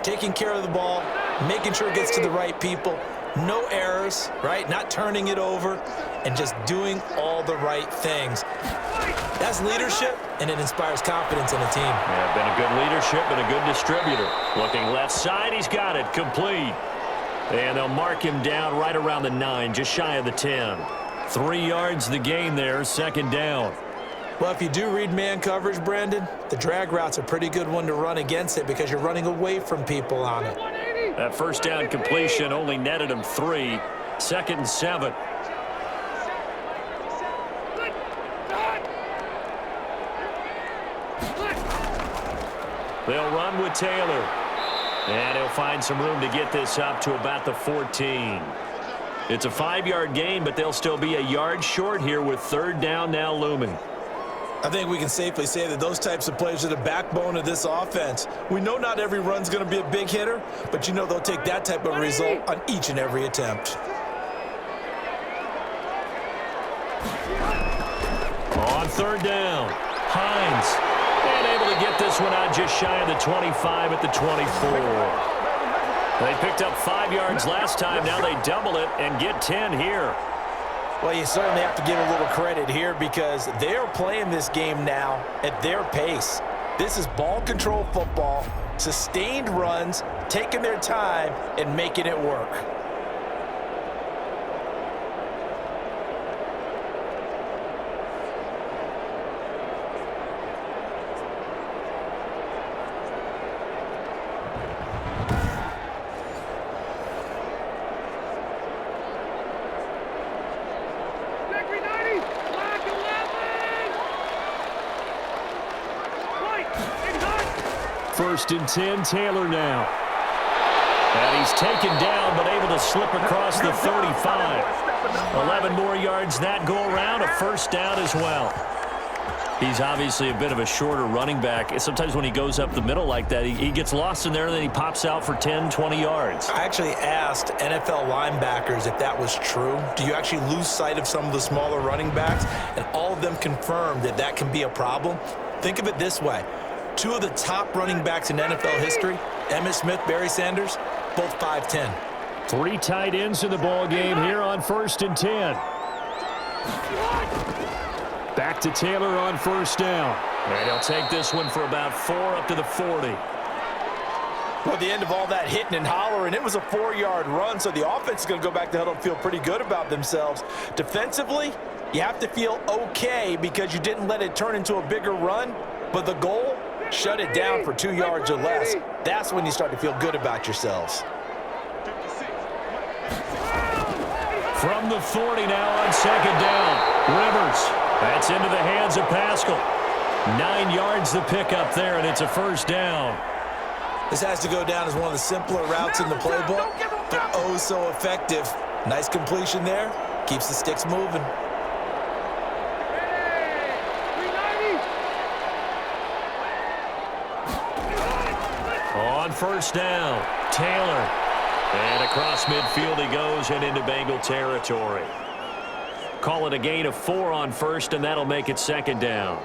Taking care of the ball, making sure it gets to the right people, no errors, right? Not turning it over, and just doing all the right things. That's leadership, and it inspires confidence in a team. Yeah, been a good leadership and a good distributor. Looking left side, he's got it, complete. And they'll mark him down right around the 9, just shy of the 10. 3 yards the gain there, 2nd down. Well, if you do read man coverage, Brandon, the drag route's a pretty good one to run against it because you're running away from people on it. That first down completion only netted him 3. 2nd and 7. They'll run with Taylor. And he'll find some room to get this up to about the 14. It's a 5-yard gain, but they'll still be a yard short here with 3rd down now looming. I think we can safely say that those types of plays are the backbone of this offense. We know not every run's going to be a big hitter, but you know they'll take that type of result on each and every attempt. On 3rd down, Hines. And able to get this one out just shy of the 25 at the 24. They picked up 5 yards last time. Now they double it and get 10 here. Well, you certainly have to give a little credit here because they're playing this game now at their pace. This is ball control football, sustained runs, taking their time and making it work. first and 10, Taylor now. And he's taken down, but able to slip across the 35. 11 more yards that go around, a first down as well. He's obviously a bit of a shorter running back. Sometimes when he goes up the middle like that, he gets lost in there, and then he pops out for 10, 20 yards. I actually asked NFL linebackers if that was true. Do you actually lose sight of some of the smaller running backs? And all of them confirmed that that can be a problem. Think of it this way. Two of the top running backs in NFL history, Emmitt Smith, Barry Sanders, both 5'10". 3 tight ends in the ball game here on first and 10. Back to Taylor on first down. And he'll take this one for about 4 up to the 40. Well, at the end of all that hitting and hollering, it was a 4-yard run, so the offense is going to go back to the huddle and feel pretty good about themselves. Defensively, you have to feel okay because you didn't let it turn into a bigger run, but the goal, shut it down for 2 yards or less. That's when you start to feel good about yourselves. From the 40 now on second down. Rivers. That's into the hands of Pascal. 9 yards the pickup there, and it's a first down. This has to go down as one of the simpler routes in the playbook, but oh so effective. Nice completion there. Keeps the sticks moving. On first down, Taylor. And across midfield he goes and into Bengal territory. Call it a gain of 4 on first, and that'll make it second down.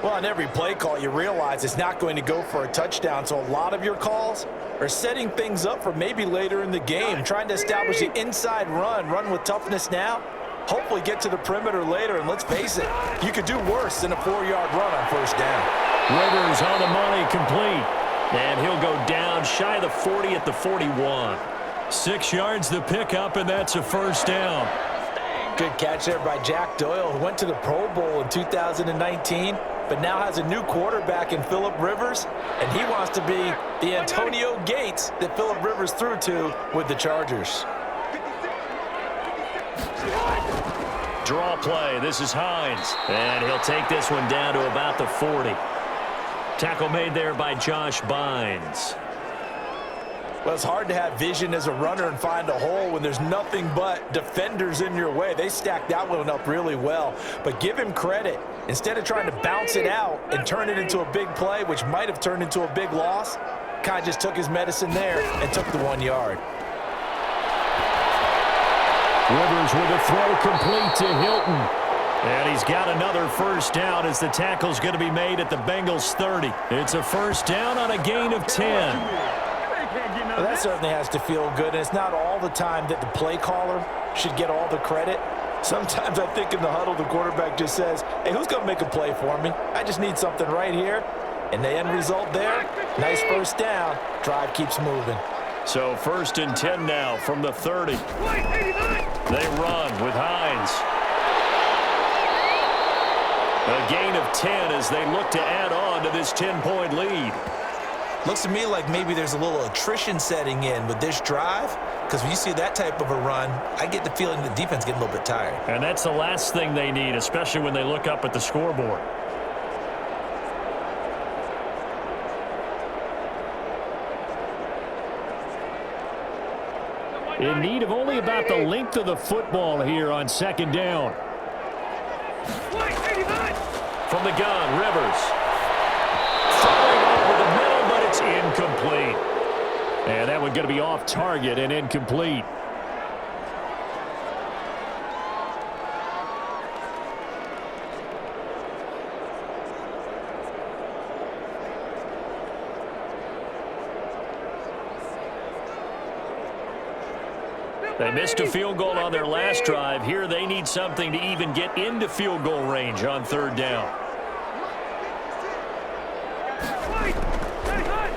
Well, on every play call, you realize it's not going to go for a touchdown, so a lot of your calls are setting things up for maybe later in the game, trying to establish the inside run with toughness now, hopefully get to the perimeter later, and let's face it, you could do worse than a 4-yard run on first down. Rivers on the money, complete. And he'll go down shy of the 40 at the 41. 6 yards the pickup, and that's a first down. Good catch there by Jack Doyle, who went to the Pro Bowl in 2019, but now has a new quarterback in Phillip Rivers, and he wants to be the Antonio Gates that Phillip Rivers threw to with the Chargers. Draw play. This is Hines, and he'll take this one down to about the 40. Tackle made there by Josh Bynes. Well, it's hard to have vision as a runner and find a hole when there's nothing but defenders in your way. They stacked that one up really well. But give him credit. Instead of trying to bounce it out and turn it into a big play, which might have turned into a big loss, kind of just took his medicine there and took the 1 yard. Rivers with a throw complete to Hilton. And he's got another first down as the tackle's going to be made at the Bengals 30. It's a first down on a gain of 10. Well, that certainly has to feel good, and it's not all the time that the play caller should get all the credit. Sometimes I think in the huddle, the quarterback just says, hey, who's going to make a play for me? I just need something right here. And the end result there, nice first down. Drive keeps moving. So first and 10 now from the 30. They run with Hines. A gain of 10 as they look to add on to this 10-point lead. Looks to me like maybe there's a little attrition setting in with this drive, because when you see that type of a run, I get the feeling the defense getting a little bit tired. And that's the last thing they need, especially when they look up at the scoreboard. In need of only about the length of the football here on second down. From the gun, Rivers. Throwing over the middle, but it's incomplete. And that one going to be off target and incomplete. They missed a field goal on their last drive. Here they need something to even get into field goal range on third down.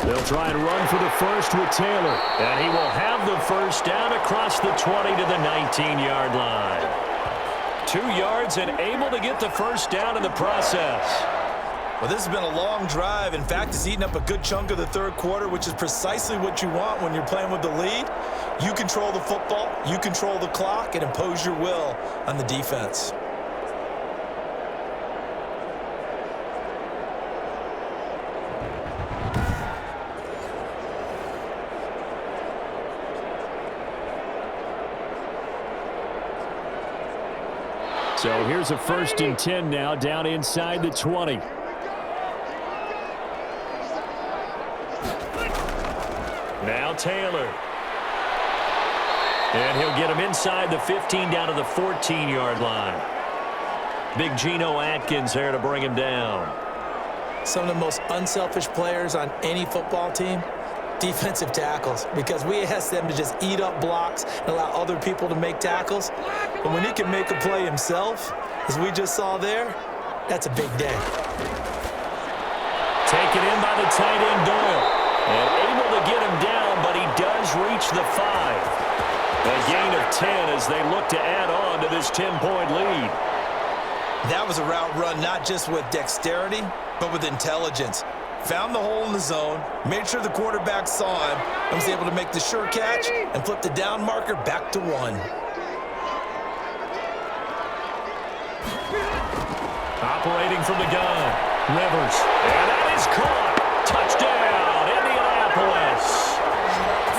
They'll try and run for the first with Taylor. And he will have the first down across the 20 to the 19-yard line. 2 yards and able to get the first down in the process. Well, this has been a long drive. In fact, it's eaten up a good chunk of the third quarter, which is precisely what you want when you're playing with the lead. You control the football, you control the clock, and impose your will on the defense. So here's a 1st and 10 now, down inside the 20. Now Taylor. And he'll get him inside the 15 down to the 14-yard line. Big Geno Atkins there to bring him down. Some of the most unselfish players on any football team, defensive tackles, because we ask them to just eat up blocks and allow other people to make tackles. But when he can make a play himself, as we just saw there, that's a big day. Taken in by the tight end Doyle. And able to get him down, but he does reach the 5. A gain of 10 as they look to add on to this 10-point lead. That was a route run not just with dexterity, but with intelligence. Found the hole in the zone, made sure the quarterback saw him, and was able to make the sure catch and flip the down marker back to 1. Operating from the gun, Rivers. And that is caught. Touchdown, Indianapolis.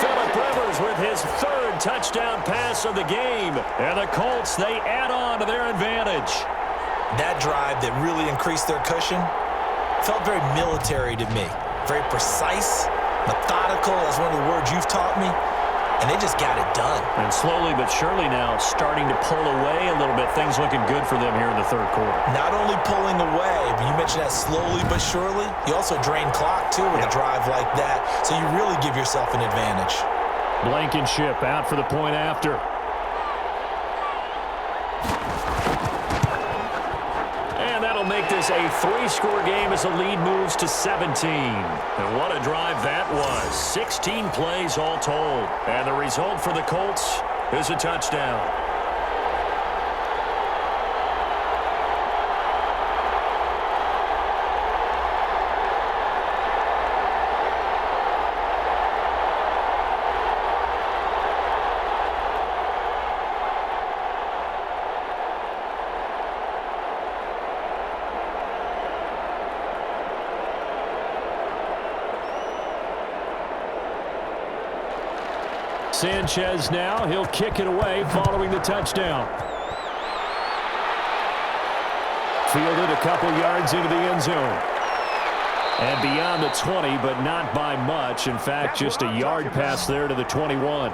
Phillip Rivers with his 3rd touchdown pass of the game. And the Colts, they add on to their advantage. That drive that really increased their cushion felt very military to me. Very precise, methodical. That's one of the words you've taught me. And they just got it done. And slowly but surely now starting to pull away a little bit. Things looking good for them here in the 3rd quarter. Not only pulling away, but you mentioned that slowly but surely. You also drain clock, too, with a drive like that. So you really give yourself an advantage. Blankenship out for the point after. And that'll make this a 3-score game as the lead moves to 17. And what a drive that was. 16 plays all told. And the result for the Colts is a touchdown. Sanchez now, he'll kick it away following the touchdown. Fielded a couple yards into the end zone. And beyond the 20, but not by much. In fact, just a yard pass there to the 21.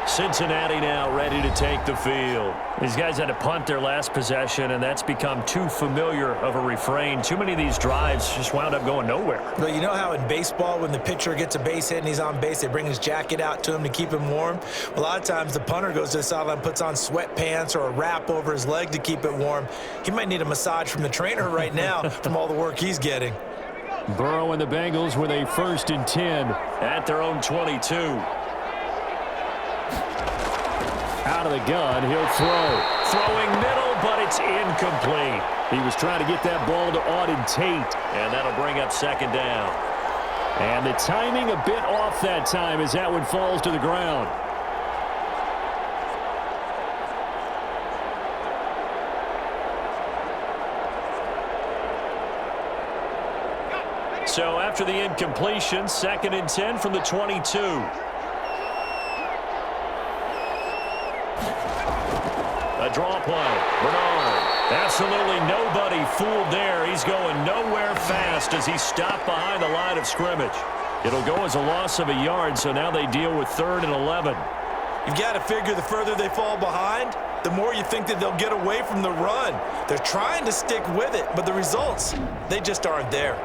Cincinnati now ready to take the field. These guys had to punt their last possession, and that's become too familiar of a refrain. Too many of these drives just wound up going nowhere. But you know how in baseball, when the pitcher gets a base hit and he's on base, they bring his jacket out to him to keep him warm? A lot of times the punter goes to the sideline, puts on sweatpants or a wrap over his leg to keep it warm. He might need a massage from the trainer right now from all the work he's getting. Burrow and the Bengals with a 1st and 10 at their own 22. Out of the gun, he'll throw. Throwing middle, but it's incomplete. He was trying to get that ball to Auden Tate, and that'll bring up 2nd down. And the timing a bit off that time as that one falls to the ground. So after the incompletion, 2nd and 10 from the 22. A draw play. Bernard. Absolutely nobody fooled there. He's going nowhere fast as he's stopped behind the line of scrimmage. It'll go as a loss of a yard, so now they deal with 3rd and 11. You've got to figure the further they fall behind, the more you think that they'll get away from the run. They're trying to stick with it, but the results, they just aren't there.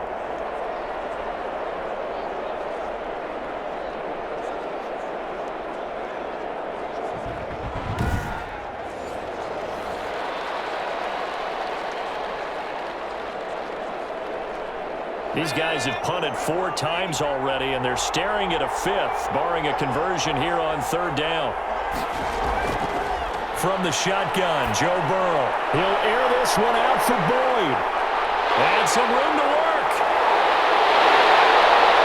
These guys have punted 4 times already, and they're staring at a 5th, barring a conversion here on 3rd down. From the shotgun, Joe Burrow. He'll air this one out for Boyd. And some room to work.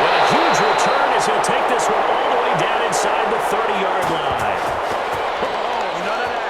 And a huge return as he'll take this one all the way down inside the 30-yard line. Oh, none of that.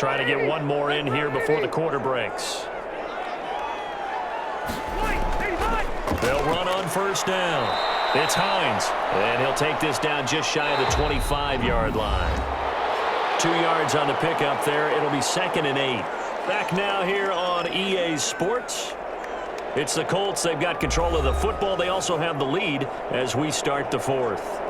try to get one more in here before the quarter breaks. They'll run on first down. It's Hines, and he'll take this down just shy of the 25-yard line. 2 yards on the pickup there. It'll be 2nd and 8. Back now here on EA Sports. It's the Colts. They've got control of the football. They also have the lead as we start the 4th.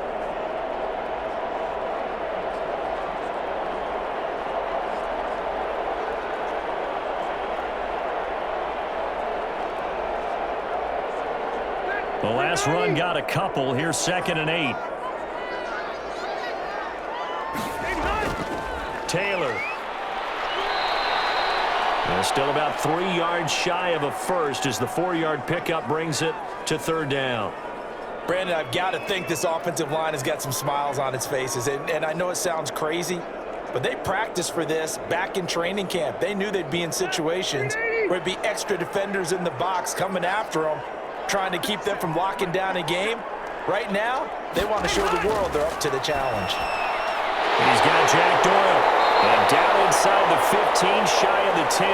The last run got a couple. Here's 2nd and 8. Taylor. Still about 3 yards shy of a first as the 4-yard pickup brings it to 3rd down. Brandon, I've got to think this offensive line has got some smiles on its faces. And I know it sounds crazy, but they practiced for this back in training camp. They knew they'd be in situations where it'd be extra defenders in the box coming after them, trying to keep them from locking down a game. Right now, they want to show the world they're up to the challenge. He's got Jack Doyle. And down inside the 15, shy of the 10.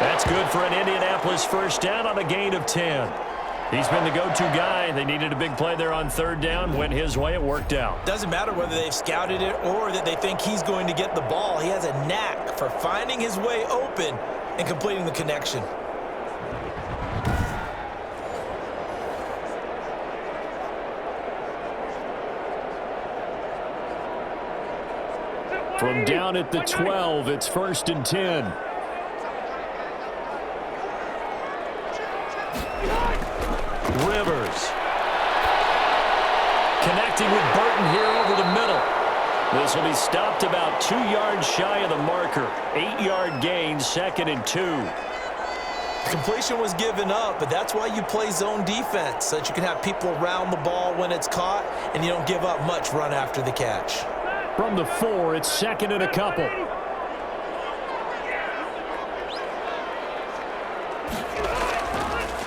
That's good for an Indianapolis first down on a gain of 10. He's been the go-to guy. They needed a big play there on 3rd down. Went his way. It worked out. Doesn't matter whether they've scouted it or that they think he's going to get the ball. He has a knack for finding his way open and completing the connection. From down at the 12, it's 1st and 10. Rivers. Connecting with Burton here over the middle. This will be stopped about 2 yards shy of the marker. 8-yard gain, 2nd and 2. Completion was given up, but that's why you play zone defense, so that you can have people around the ball when it's caught, and you don't give up much run after the catch. From the 4, it's 2nd and a couple.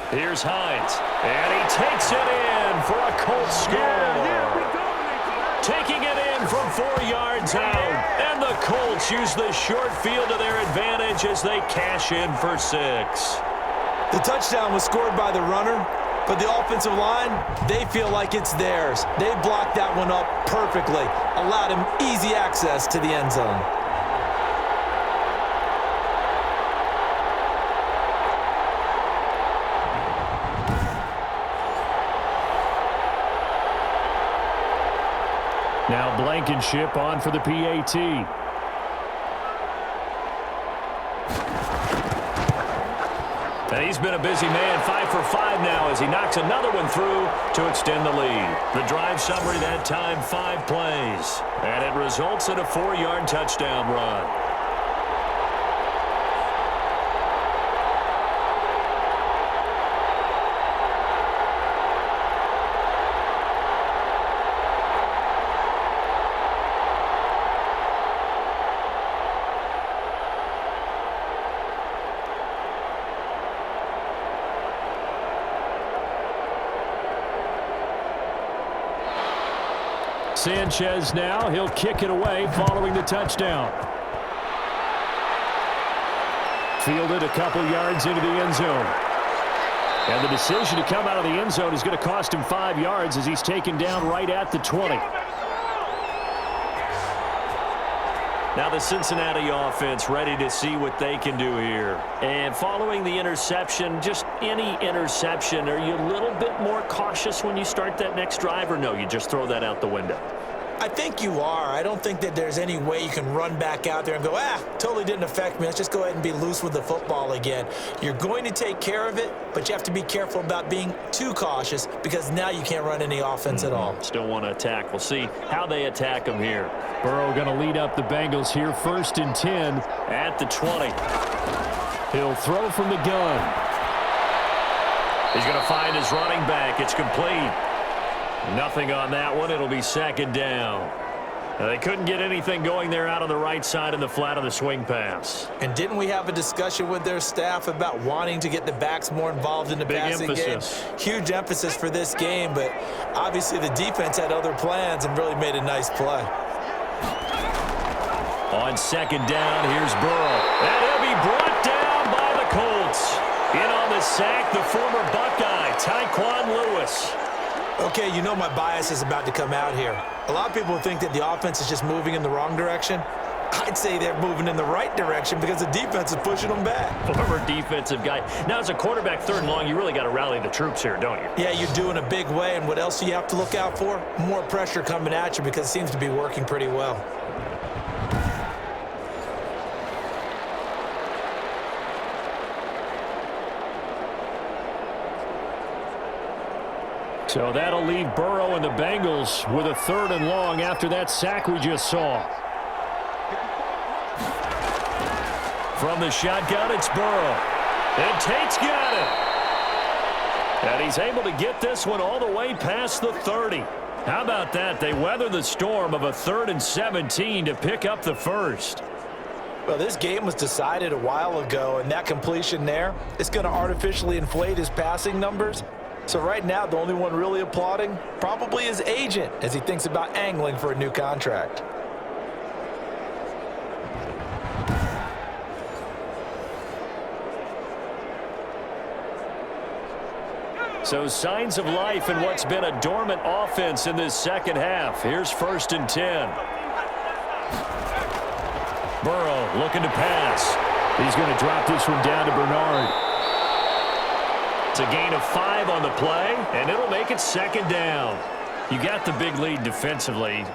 Here's Hines, and he takes it in for a Colts score. Taking it in from 4 yards out, and the Colts use the short field to their advantage as they cash in for 6. The touchdown was scored by the runner, but the offensive line, they feel like it's theirs. They blocked that one up perfectly, allowed him easy access to the end zone. Now Blankenship on for the PAT. And he's been a busy man, 5 for 5 now as he knocks another one through to extend the lead. The drive summary that time, 5 plays. And it results in a 4-yard touchdown run. Sanchez now, he'll kick it away following the touchdown. Fielded a couple yards into the end zone. And the decision to come out of the end zone is going to cost him 5 yards as he's taken down right at the 20. Now the Cincinnati offense ready to see what they can do here. And following the interception, just any interception, are you a little bit more cautious when you start that next drive, or no, you just throw that out the window? I think you are. I don't think that there's any way you can run back out there and go, totally didn't affect me. Let's just go ahead and be loose with the football again. You're going to take care of it, but you have to be careful about being too cautious because now you can't run any offense at all. Still want to attack. We'll see how they attack him here. Burrow going to lead up the Bengals here, 1st and 10 at the 20. He'll throw from the gun. He's going to find his running back. It's complete. Nothing on that one. It'll be 2nd down. They couldn't get anything going there out on the right side in the flat of the swing pass. And didn't we have a discussion with their staff about wanting to get the backs more involved in the passing game? Huge emphasis for this game, but obviously the defense had other plans and really made a nice play. On second down, here's Burrow. And he'll be brought down by the Colts. In on the sack, the former Buckeye, Tyquan Lewis. Okay, you know my bias is about to come out here. A lot of people think that the offense is just moving in the wrong direction. I'd say they're moving in the right direction because the defense is pushing them back. Former defensive guy. Now, as a quarterback, third and long, you really got to rally the troops here, don't you? Yeah, you do in a big way, and what else do you have to look out for? More pressure coming at you because it seems to be working pretty well. So that'll leave Burrow and the Bengals with a third and long after that sack we just saw. From the shotgun, it's Burrow. And Tate's got it. And he's able to get this one all the way past the 30. How about that? They weather the storm of a 3rd and 17 to pick up the first. Well, this game was decided a while ago, and that completion there is going to artificially inflate his passing numbers. So right now, the only one really applauding probably his agent as he thinks about angling for a new contract. So signs of life in what's been a dormant offense in this second half. Here's 1st and 10. Burrow looking to pass. He's going to drop this one down to Bernard. It's a gain of 5 on the play, and it'll make it 2nd down. You got the big lead defensively.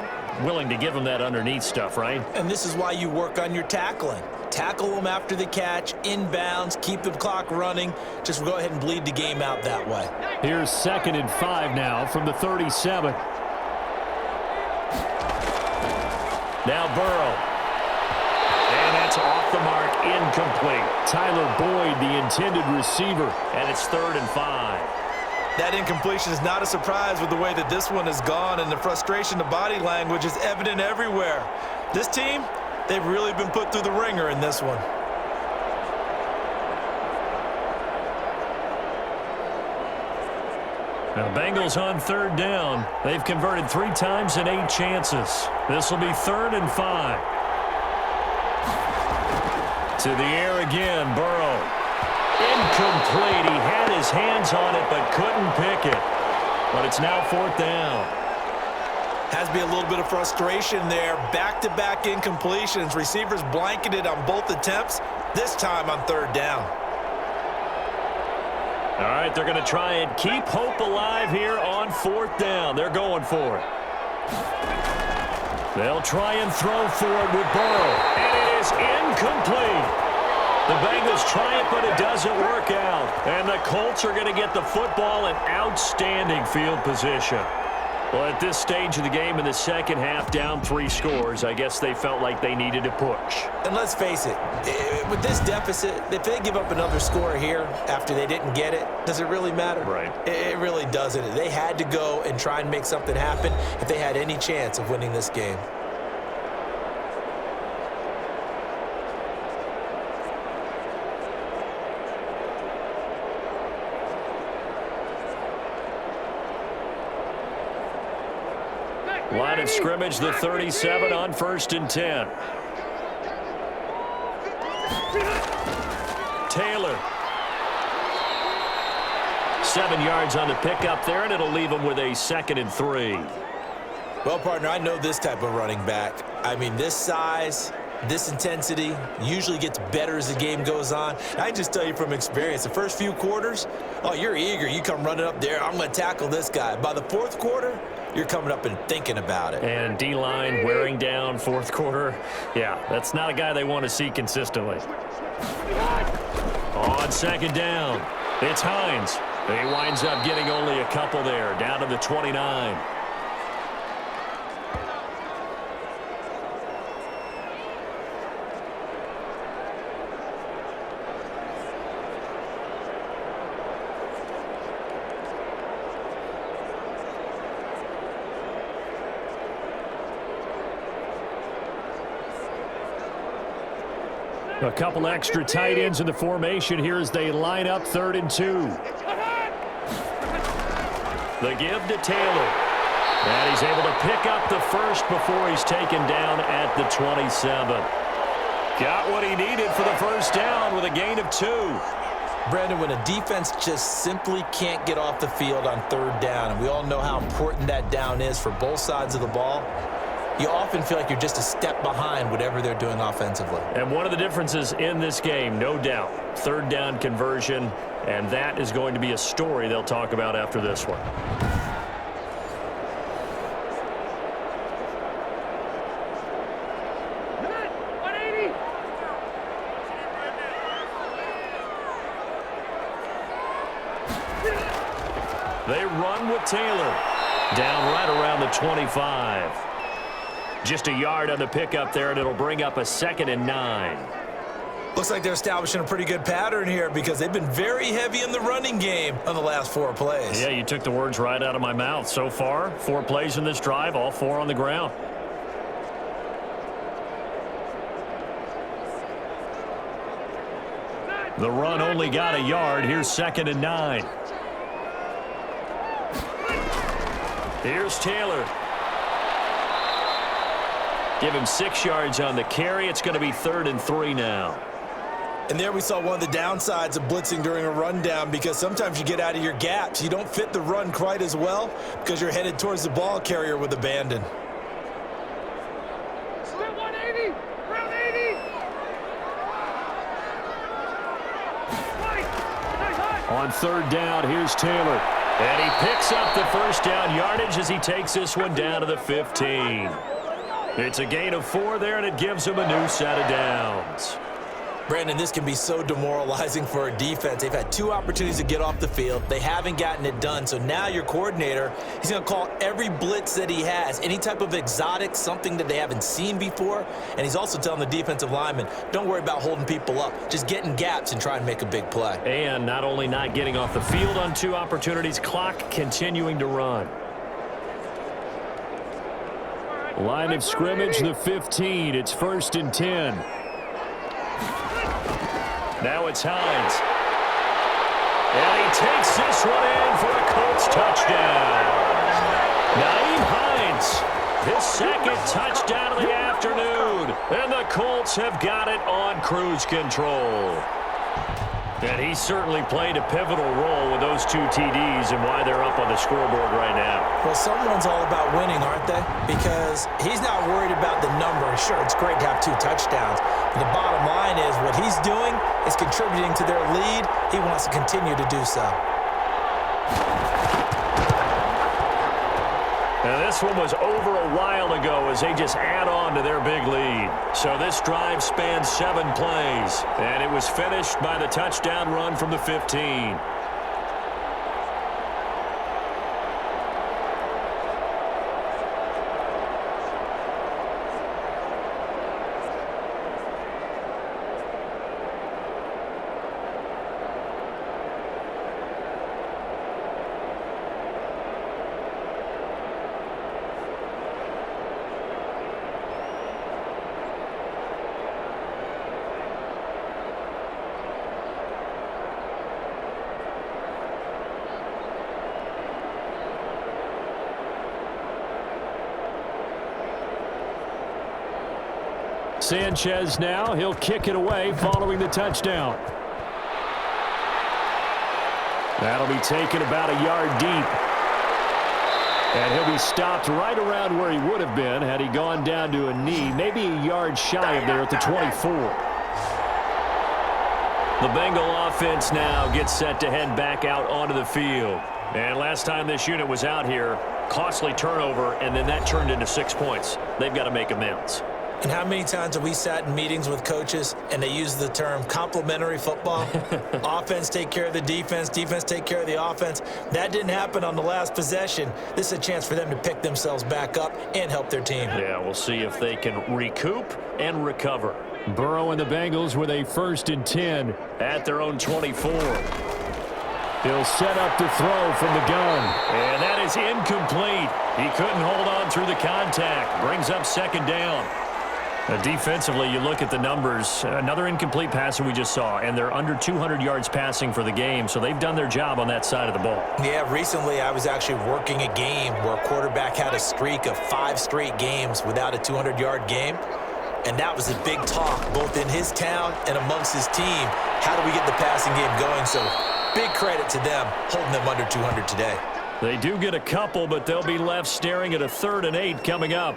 Willing to give them that underneath stuff, right? And this is why you work on your tackling. Tackle them after the catch, inbounds, keep the clock running. Just go ahead and bleed the game out that way. Here's 2nd and 5 now from the 37. Now Burrow. And that's off the mark, incomplete. Tyler Boyd, the intended receiver, and it's 3rd and 5. That incompletion is not a surprise with the way that this one has gone, and the frustration, the body language is evident everywhere. This team, they've really been put through the ringer in this one. Now, Bengals on 3rd down. They've converted 3 times in 8 chances. This will be 3rd and 5. To the air again, Burrow. Incomplete. He had his hands on it but couldn't pick it. But it's now 4th down. Has to be a little bit of frustration there. Back-to-back incompletions. Receivers blanketed on both attempts, this time on 3rd down. All right, they're going to try and keep hope alive here on 4th down. They're going for it. They'll try and throw for it with Burrow. And it is incomplete. The Bengals try it, but it doesn't work out. And the Colts are going to get the football in outstanding field position. Well, at this stage of the game in the second half, down 3 scores, I guess they felt like they needed to push. And let's face it, with this deficit, if they give up another score here after they didn't get it, does it really matter? Right. It really doesn't. They had to go and try and make something happen if they had any chance of winning this game. Line of scrimmage, the 37 on 1st and 10. Taylor. 7 yards on the pickup there, and it'll leave him with a 2nd and 3. Well, partner, I know this type of running back. I mean, this size, this intensity usually gets better as the game goes on. I just tell you from experience, the first few quarters, oh, you're eager. You come running up there, I'm going to tackle this guy. By the 4th quarter, you're coming up and thinking about it. And D-line wearing down 4th quarter. Yeah, that's not a guy they want to see consistently. On 2nd down, it's Hines. He winds up getting only a couple there, down to the 29. A couple extra tight ends in the formation here as they line up 3rd and 2. The give to Taylor. And he's able to pick up the first before he's taken down at the 27. Got what he needed for the first down with a gain of 2. Brandon, when a defense just simply can't get off the field on third down, and we all know how important that down is for both sides of the ball, you often feel like you're just a step behind whatever they're doing offensively. And one of the differences in this game, no doubt, third down conversion, and that is going to be a story they'll talk about after this one. They run with Taylor. Down right around the 25. Just a yard on the pickup there, and it'll bring up a 2nd and 9. Looks like they're establishing a pretty good pattern here because they've been very heavy in the running game on the last 4 plays. Yeah, you took the words right out of my mouth. So far, 4 plays in this drive, all 4 on the ground. The run only got a yard. Here's 2nd and 9. Here's Taylor. Give him 6 yards on the carry. It's going to be 3rd and 3 now. And there we saw one of the downsides of blitzing during a rundown because sometimes you get out of your gaps. You don't fit the run quite as well because you're headed towards the ball carrier with abandon. On 3rd down, here's Taylor. And he picks up the first down yardage as he takes this one down to the 15. It's a gain of 4 there, and it gives him a new set of downs. Brandon, this can be so demoralizing for a defense. They've had 2 opportunities to get off the field. They haven't gotten it done. So now your coordinator, he's going to call every blitz that he has, any type of exotic, something that they haven't seen before. And he's also telling the defensive lineman, don't worry about holding people up. Just get in gaps and try and make a big play. And not only not getting off the field on 2 opportunities, clock continuing to run. Line of scrimmage, the 15. It's 1st and 10. Now it's Hines. And he takes this one in for a Colts touchdown. Nyheim Hines, his 2nd touchdown of the afternoon. And the Colts have got it on cruise control. And he certainly played a pivotal role with those 2 TDs and why they're up on the scoreboard right now. Well, someone's all about winning, aren't they? Because he's not worried about the number. Sure, it's great to have 2 touchdowns. But the bottom line is what he's doing is contributing to their lead. He wants to continue to do so. And this one was over a while ago as they just add on to their big lead. So this drive spans 7 plays, and it was finished by the touchdown run from the 15. Sanchez now, he'll kick it away following the touchdown. That'll be taken about a yard deep. And he'll be stopped right around where he would have been had he gone down to a knee, maybe a yard shy of there at the 24. The Bengal offense now gets set to head back out onto the field. And last time this unit was out here, costly turnover, and then that turned into 6 points. They've got to make amends. And how many times have we sat in meetings with coaches and they use the term complementary football? Offense take care of the defense, defense take care of the offense. That didn't happen on the last possession. This is a chance for them to pick themselves back up and help their team. Yeah, we'll see if they can recoup and recover. Burrow and the Bengals with a 1st and 10 at their own 24. He'll set up to throw from the gun. And that is incomplete. He couldn't hold on through the contact. Brings up 2nd down. Defensively, you look at the numbers. Another incomplete pass that we just saw, and they're under 200 yards passing for the game, so they've done their job on that side of the ball. Yeah, recently I was actually working a game where a quarterback had a streak of 5 straight games without a 200-yard game, and that was a big talk both in his town and amongst his team. How do we get the passing game going? So big credit to them holding them under 200 today. They do get a couple, but they'll be left staring at a 3rd and 8 coming up.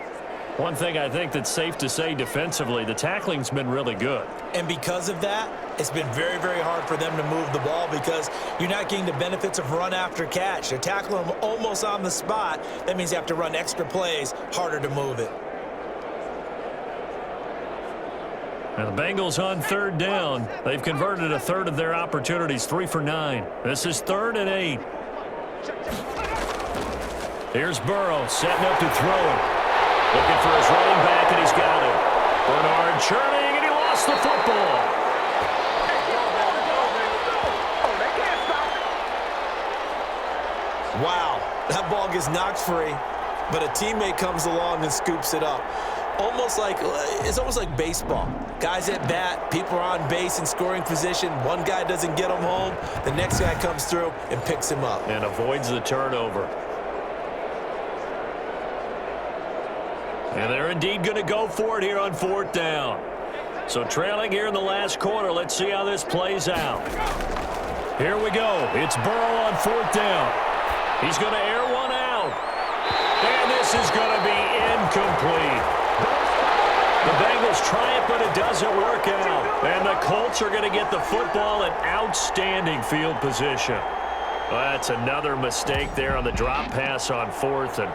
One thing I think that's safe to say defensively, the tackling's been really good. And because of that, it's been very, very hard for them to move the ball because you're not getting the benefits of run after catch. They're tackling them almost on the spot. That means you have to run extra plays, harder to move it. Now the Bengals on 3rd down. They've converted a 1/3 of their opportunities, 3 for 9. This is 3rd and 8. Here's Burrow setting up to throw it. Looking for his running back, and he's got it. Bernard churning, and he lost the football. Wow, that ball gets knocked free, but a teammate comes along and scoops it up. It's almost like baseball. Guys at bat, people are on base in scoring position. One guy doesn't get him home. The next guy comes through and picks him up. And avoids the turnover. And they're indeed going to go for it here on 4th down. So trailing here in the last quarter. Let's see how this plays out. Here we go. It's Burrow on 4th down. He's going to air one out. And this is going to be incomplete. The Bengals try it, but it doesn't work out. And the Colts are going to get the football in outstanding field position. Well, that's another mistake there on the drop pass on 4th, and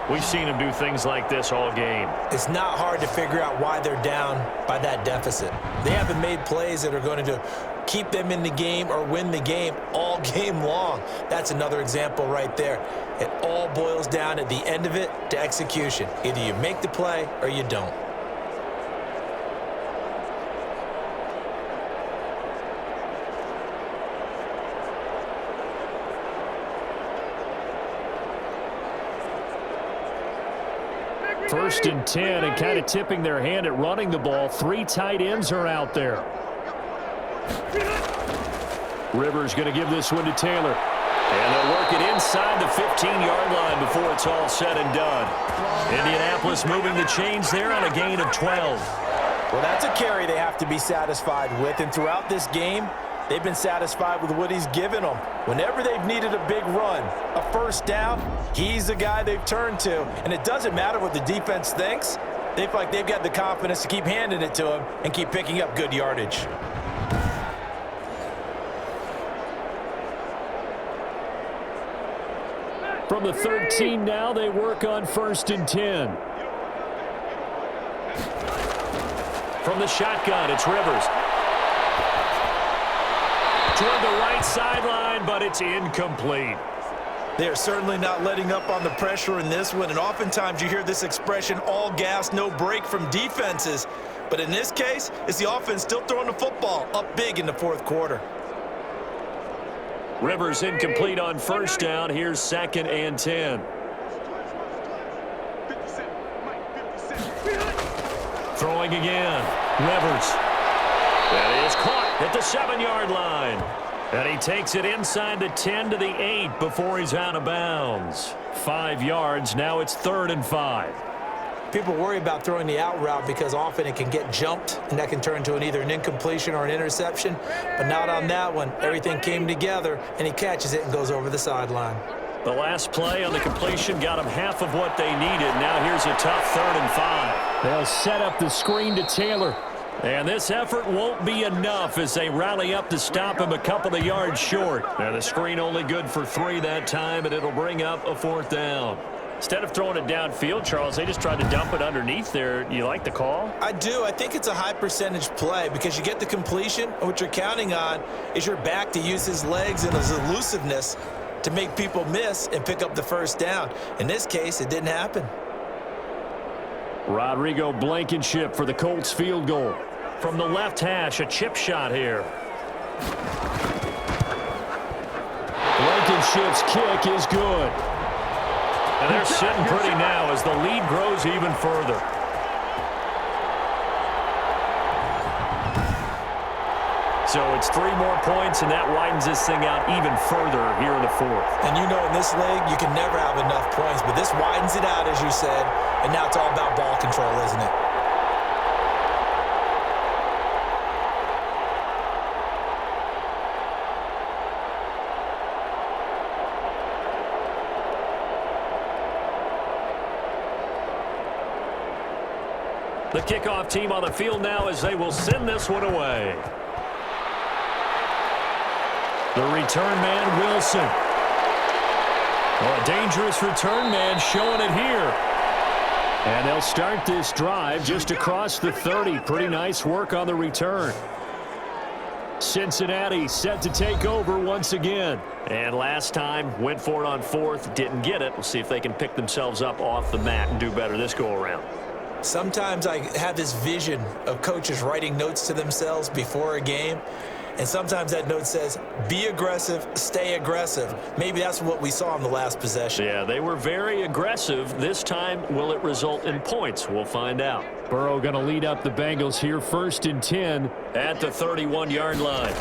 we've seen them do things like this all game. It's not hard to figure out why they're down by that deficit. They haven't made plays that are going to keep them in the game or win the game all game long. That's another example right there. It all boils down at the end of it to execution. Either you make the play or you don't. First and 10, and kind of tipping their hand at running the ball. 3 tight ends are out there. Rivers going to give this one to Taylor. And they'll work it inside the 15-yard line before it's all said and done. Indianapolis moving the chains there on a gain of 12. Well, that's a carry they have to be satisfied with, and throughout this game, they've been satisfied with what he's given them. Whenever they've needed a big run, a 1st down, he's the guy they've turned to. And it doesn't matter what the defense thinks. They feel like they've got the confidence to keep handing it to him and keep picking up good yardage. From the 13 now, they work on 1st and 10. From the shotgun, it's Rivers. Toward the right sideline, but it's incomplete. They are certainly not letting up on the pressure in this one, and oftentimes you hear this expression, all gas, no break from defenses. But in this case, it's the offense still throwing the football up big in the 4th quarter. Rivers incomplete on 1st down. Here's 2nd and 10. Throwing again. Rivers. That is caught at the 7-yard line. And he takes it inside the 10 to the 8 before he's out of bounds. 5 yards. Now it's 3rd and 5. People worry about throwing the out route because often it can get jumped, and that can turn into either an incompletion or an interception. But not on that one. Everything came together, and he catches it and goes over the sideline. The last play on the completion got them half of what they needed. Now here's a tough 3rd and 5. They'll set up the screen to Taylor. And this effort won't be enough as they rally up to stop him a couple of yards short. Now the screen only good for 3 that time, and it'll bring up a 4th down. Instead of throwing it downfield, Charles, they just tried to dump it underneath there. You like the call? I do. I think it's a high percentage play because you get the completion, and what you're counting on is your back to use his legs and his elusiveness to make people miss and pick up the 1st down. In this case, it didn't happen. Rodrigo Blankenship for the Colts field goal. From the left hash, a chip shot here. Blankenship's kick is good. And they're sitting pretty now as the lead grows even further. So it's 3 more points, and that widens this thing out even further here in the fourth. And you know in this league, you can never have enough points, but this widens it out, as you said, and now it's all about ball control, isn't it? The kickoff team on the field now as they will send this one away. The return man, Wilson. Oh, a dangerous return man showing it here. And they'll start this drive just across the 30. Pretty nice work on the return. Cincinnati set to take over once again. And last time, went for it on 4th, didn't get it. We'll see if they can pick themselves up off the mat and do better this go-around. Sometimes I have this vision of coaches writing notes to themselves before a game, and sometimes that note says, be aggressive, stay aggressive. Maybe that's what we saw in the last possession. Yeah, they were very aggressive. This time, will it result in points? We'll find out. Burrow going to lead up the Bengals here 1st and 10 at the 31-yard line.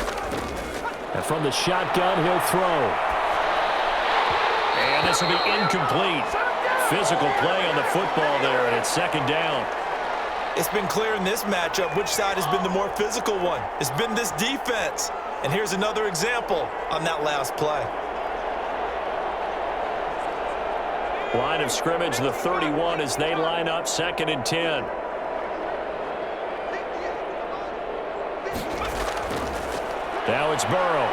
And from the shotgun, he'll throw. And this will be incomplete. Physical play on the football there, and it's 2nd down. It's been clear in this matchup which side has been the more physical one. It's been this defense. And here's another example on that last play. Line of scrimmage, the 31 as they line up 2nd and 10. Now it's Burrow.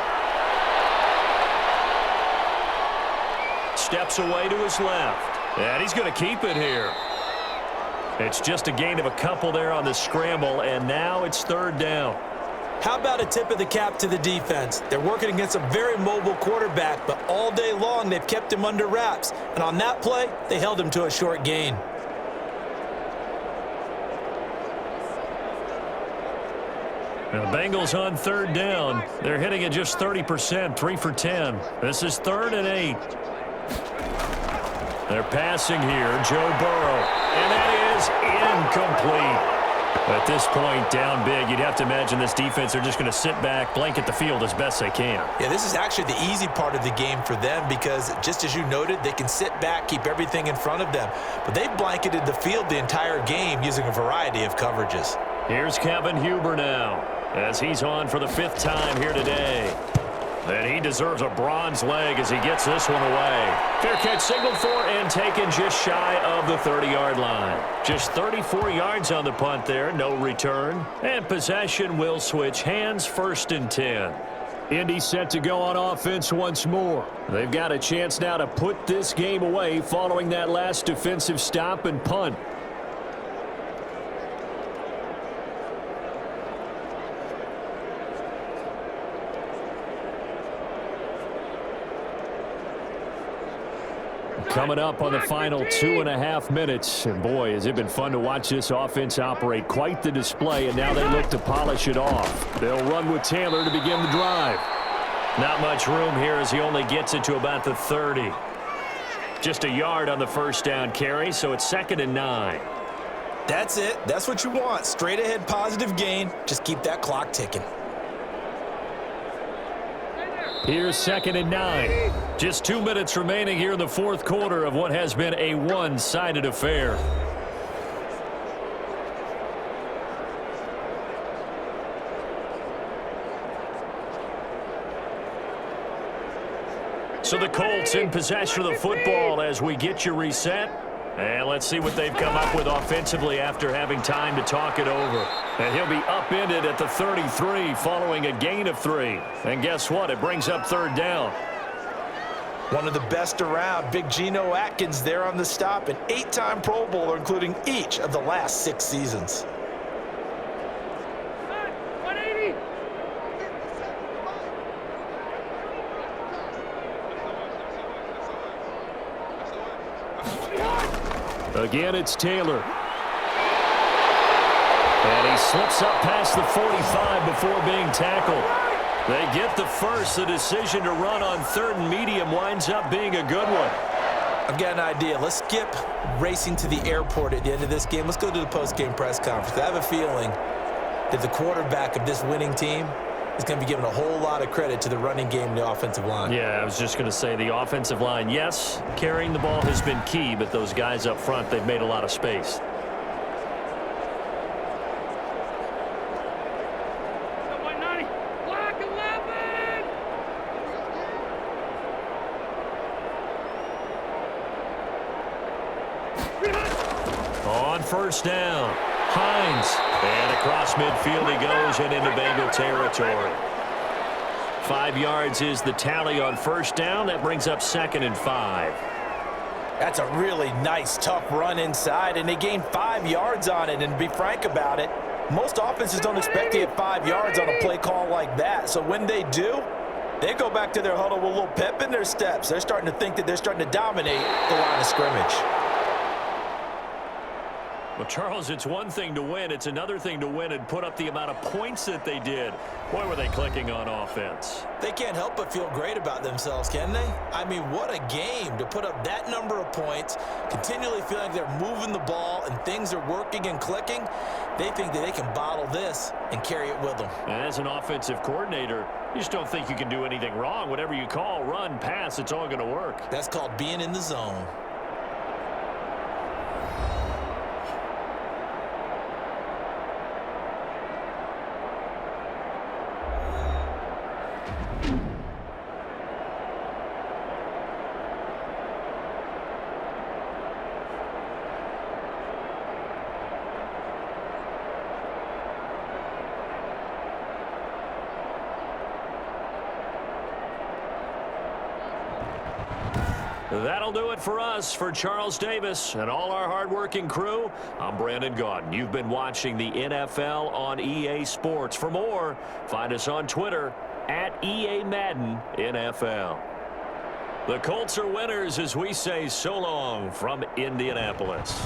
Steps away to his left. And he's going to keep it here. It's just a gain of a couple there on the scramble, and now it's 3rd down. How about a tip of the cap to the defense? They're working against a very mobile quarterback, but all day long they've kept him under wraps. And on that play, they held him to a short gain. And the Bengals on 3rd down. They're hitting at just 30%, 3 for 10. This is 3rd and 8. They're passing here, Joe Burrow, and that is incomplete. At this point, down big, you'd have to imagine this defense, they're just going to sit back, blanket the field as best they can. Yeah, this is actually the easy part of the game for them because, just as you noted, they can sit back, keep everything in front of them. But they've blanketed the field the entire game using a variety of coverages. Here's Kevin Huber now, as he's on for the 5th time here today. And he deserves a bronze leg as he gets this one away. Fair catch signaled for and taken just shy of the 30-yard line. Just 34 yards on the punt there, no return. And possession will switch hands, 1st and 10. Indy set to go on offense once more. They've got a chance now to put this game away following that last defensive stop and punt. Coming up on the final 2.5 minutes. And boy, has it been fun to watch this offense operate. Quite the display, and now they look to polish it off. They'll run with Taylor to begin the drive. Not much room here as he only gets it to about the 30. Just a yard on the 1st down carry, so it's 2nd and 9. That's it. That's what you want. Straight ahead positive gain. Just keep that clock ticking. Here's 2nd and 9. Just 2 minutes remaining here in the 4th quarter of what has been a one-sided affair. So the Colts in possession of the football as we get you reset. And let's see what they've come up with offensively after having time to talk it over. And he'll be upended at the 33 following a gain of 3. And guess what? It brings up 3rd down. One of the best around, Big Geno Atkins there on the stop, an 8-time Pro Bowler, including each of the last 6 seasons. Again, it's Taylor. And he slips up past the 45 before being tackled. They get the first. The decision to run on 3rd and medium winds up being a good one. I've got an idea. Let's skip racing to the airport at the end of this game. Let's go to the post-game press conference. I have a feeling that the quarterback of this winning team is going to be given a whole lot of credit to the running game and the offensive line. Yeah, I was just going to say the offensive line, yes, carrying the ball has been key, but those guys up front, they've made a lot of space. On first down, Hines. And across midfield he goes and into Bengal territory. 5 yards is the tally on first down. That brings up 2nd and 5. That's a really nice, tough run inside, and they gained 5 yards on it. And to be frank about it, most offenses don't expect to get 5 yards on a play call like that. So when they do, they go back to their huddle with a little pep in their steps. They're starting to think that they're starting to dominate the line of scrimmage. Well, Charles, it's one thing to win. It's another thing to win and put up the amount of points that they did. Boy, were they clicking on offense. They can't help but feel great about themselves, can they? I mean, what a game to put up that number of points, continually feeling like they're moving the ball and things are working and clicking. They think that they can bottle this and carry it with them. As an offensive coordinator, you just don't think you can do anything wrong. Whatever you call, run, pass, it's all going to work. That's called being in the zone. That'll do it for us. For Charles Davis and all our hardworking crew, I'm Brandon Gaudin. You've been watching the NFL on EA Sports. For more, find us on Twitter at EA Madden NFL. The Colts are winners as we say so long from Indianapolis.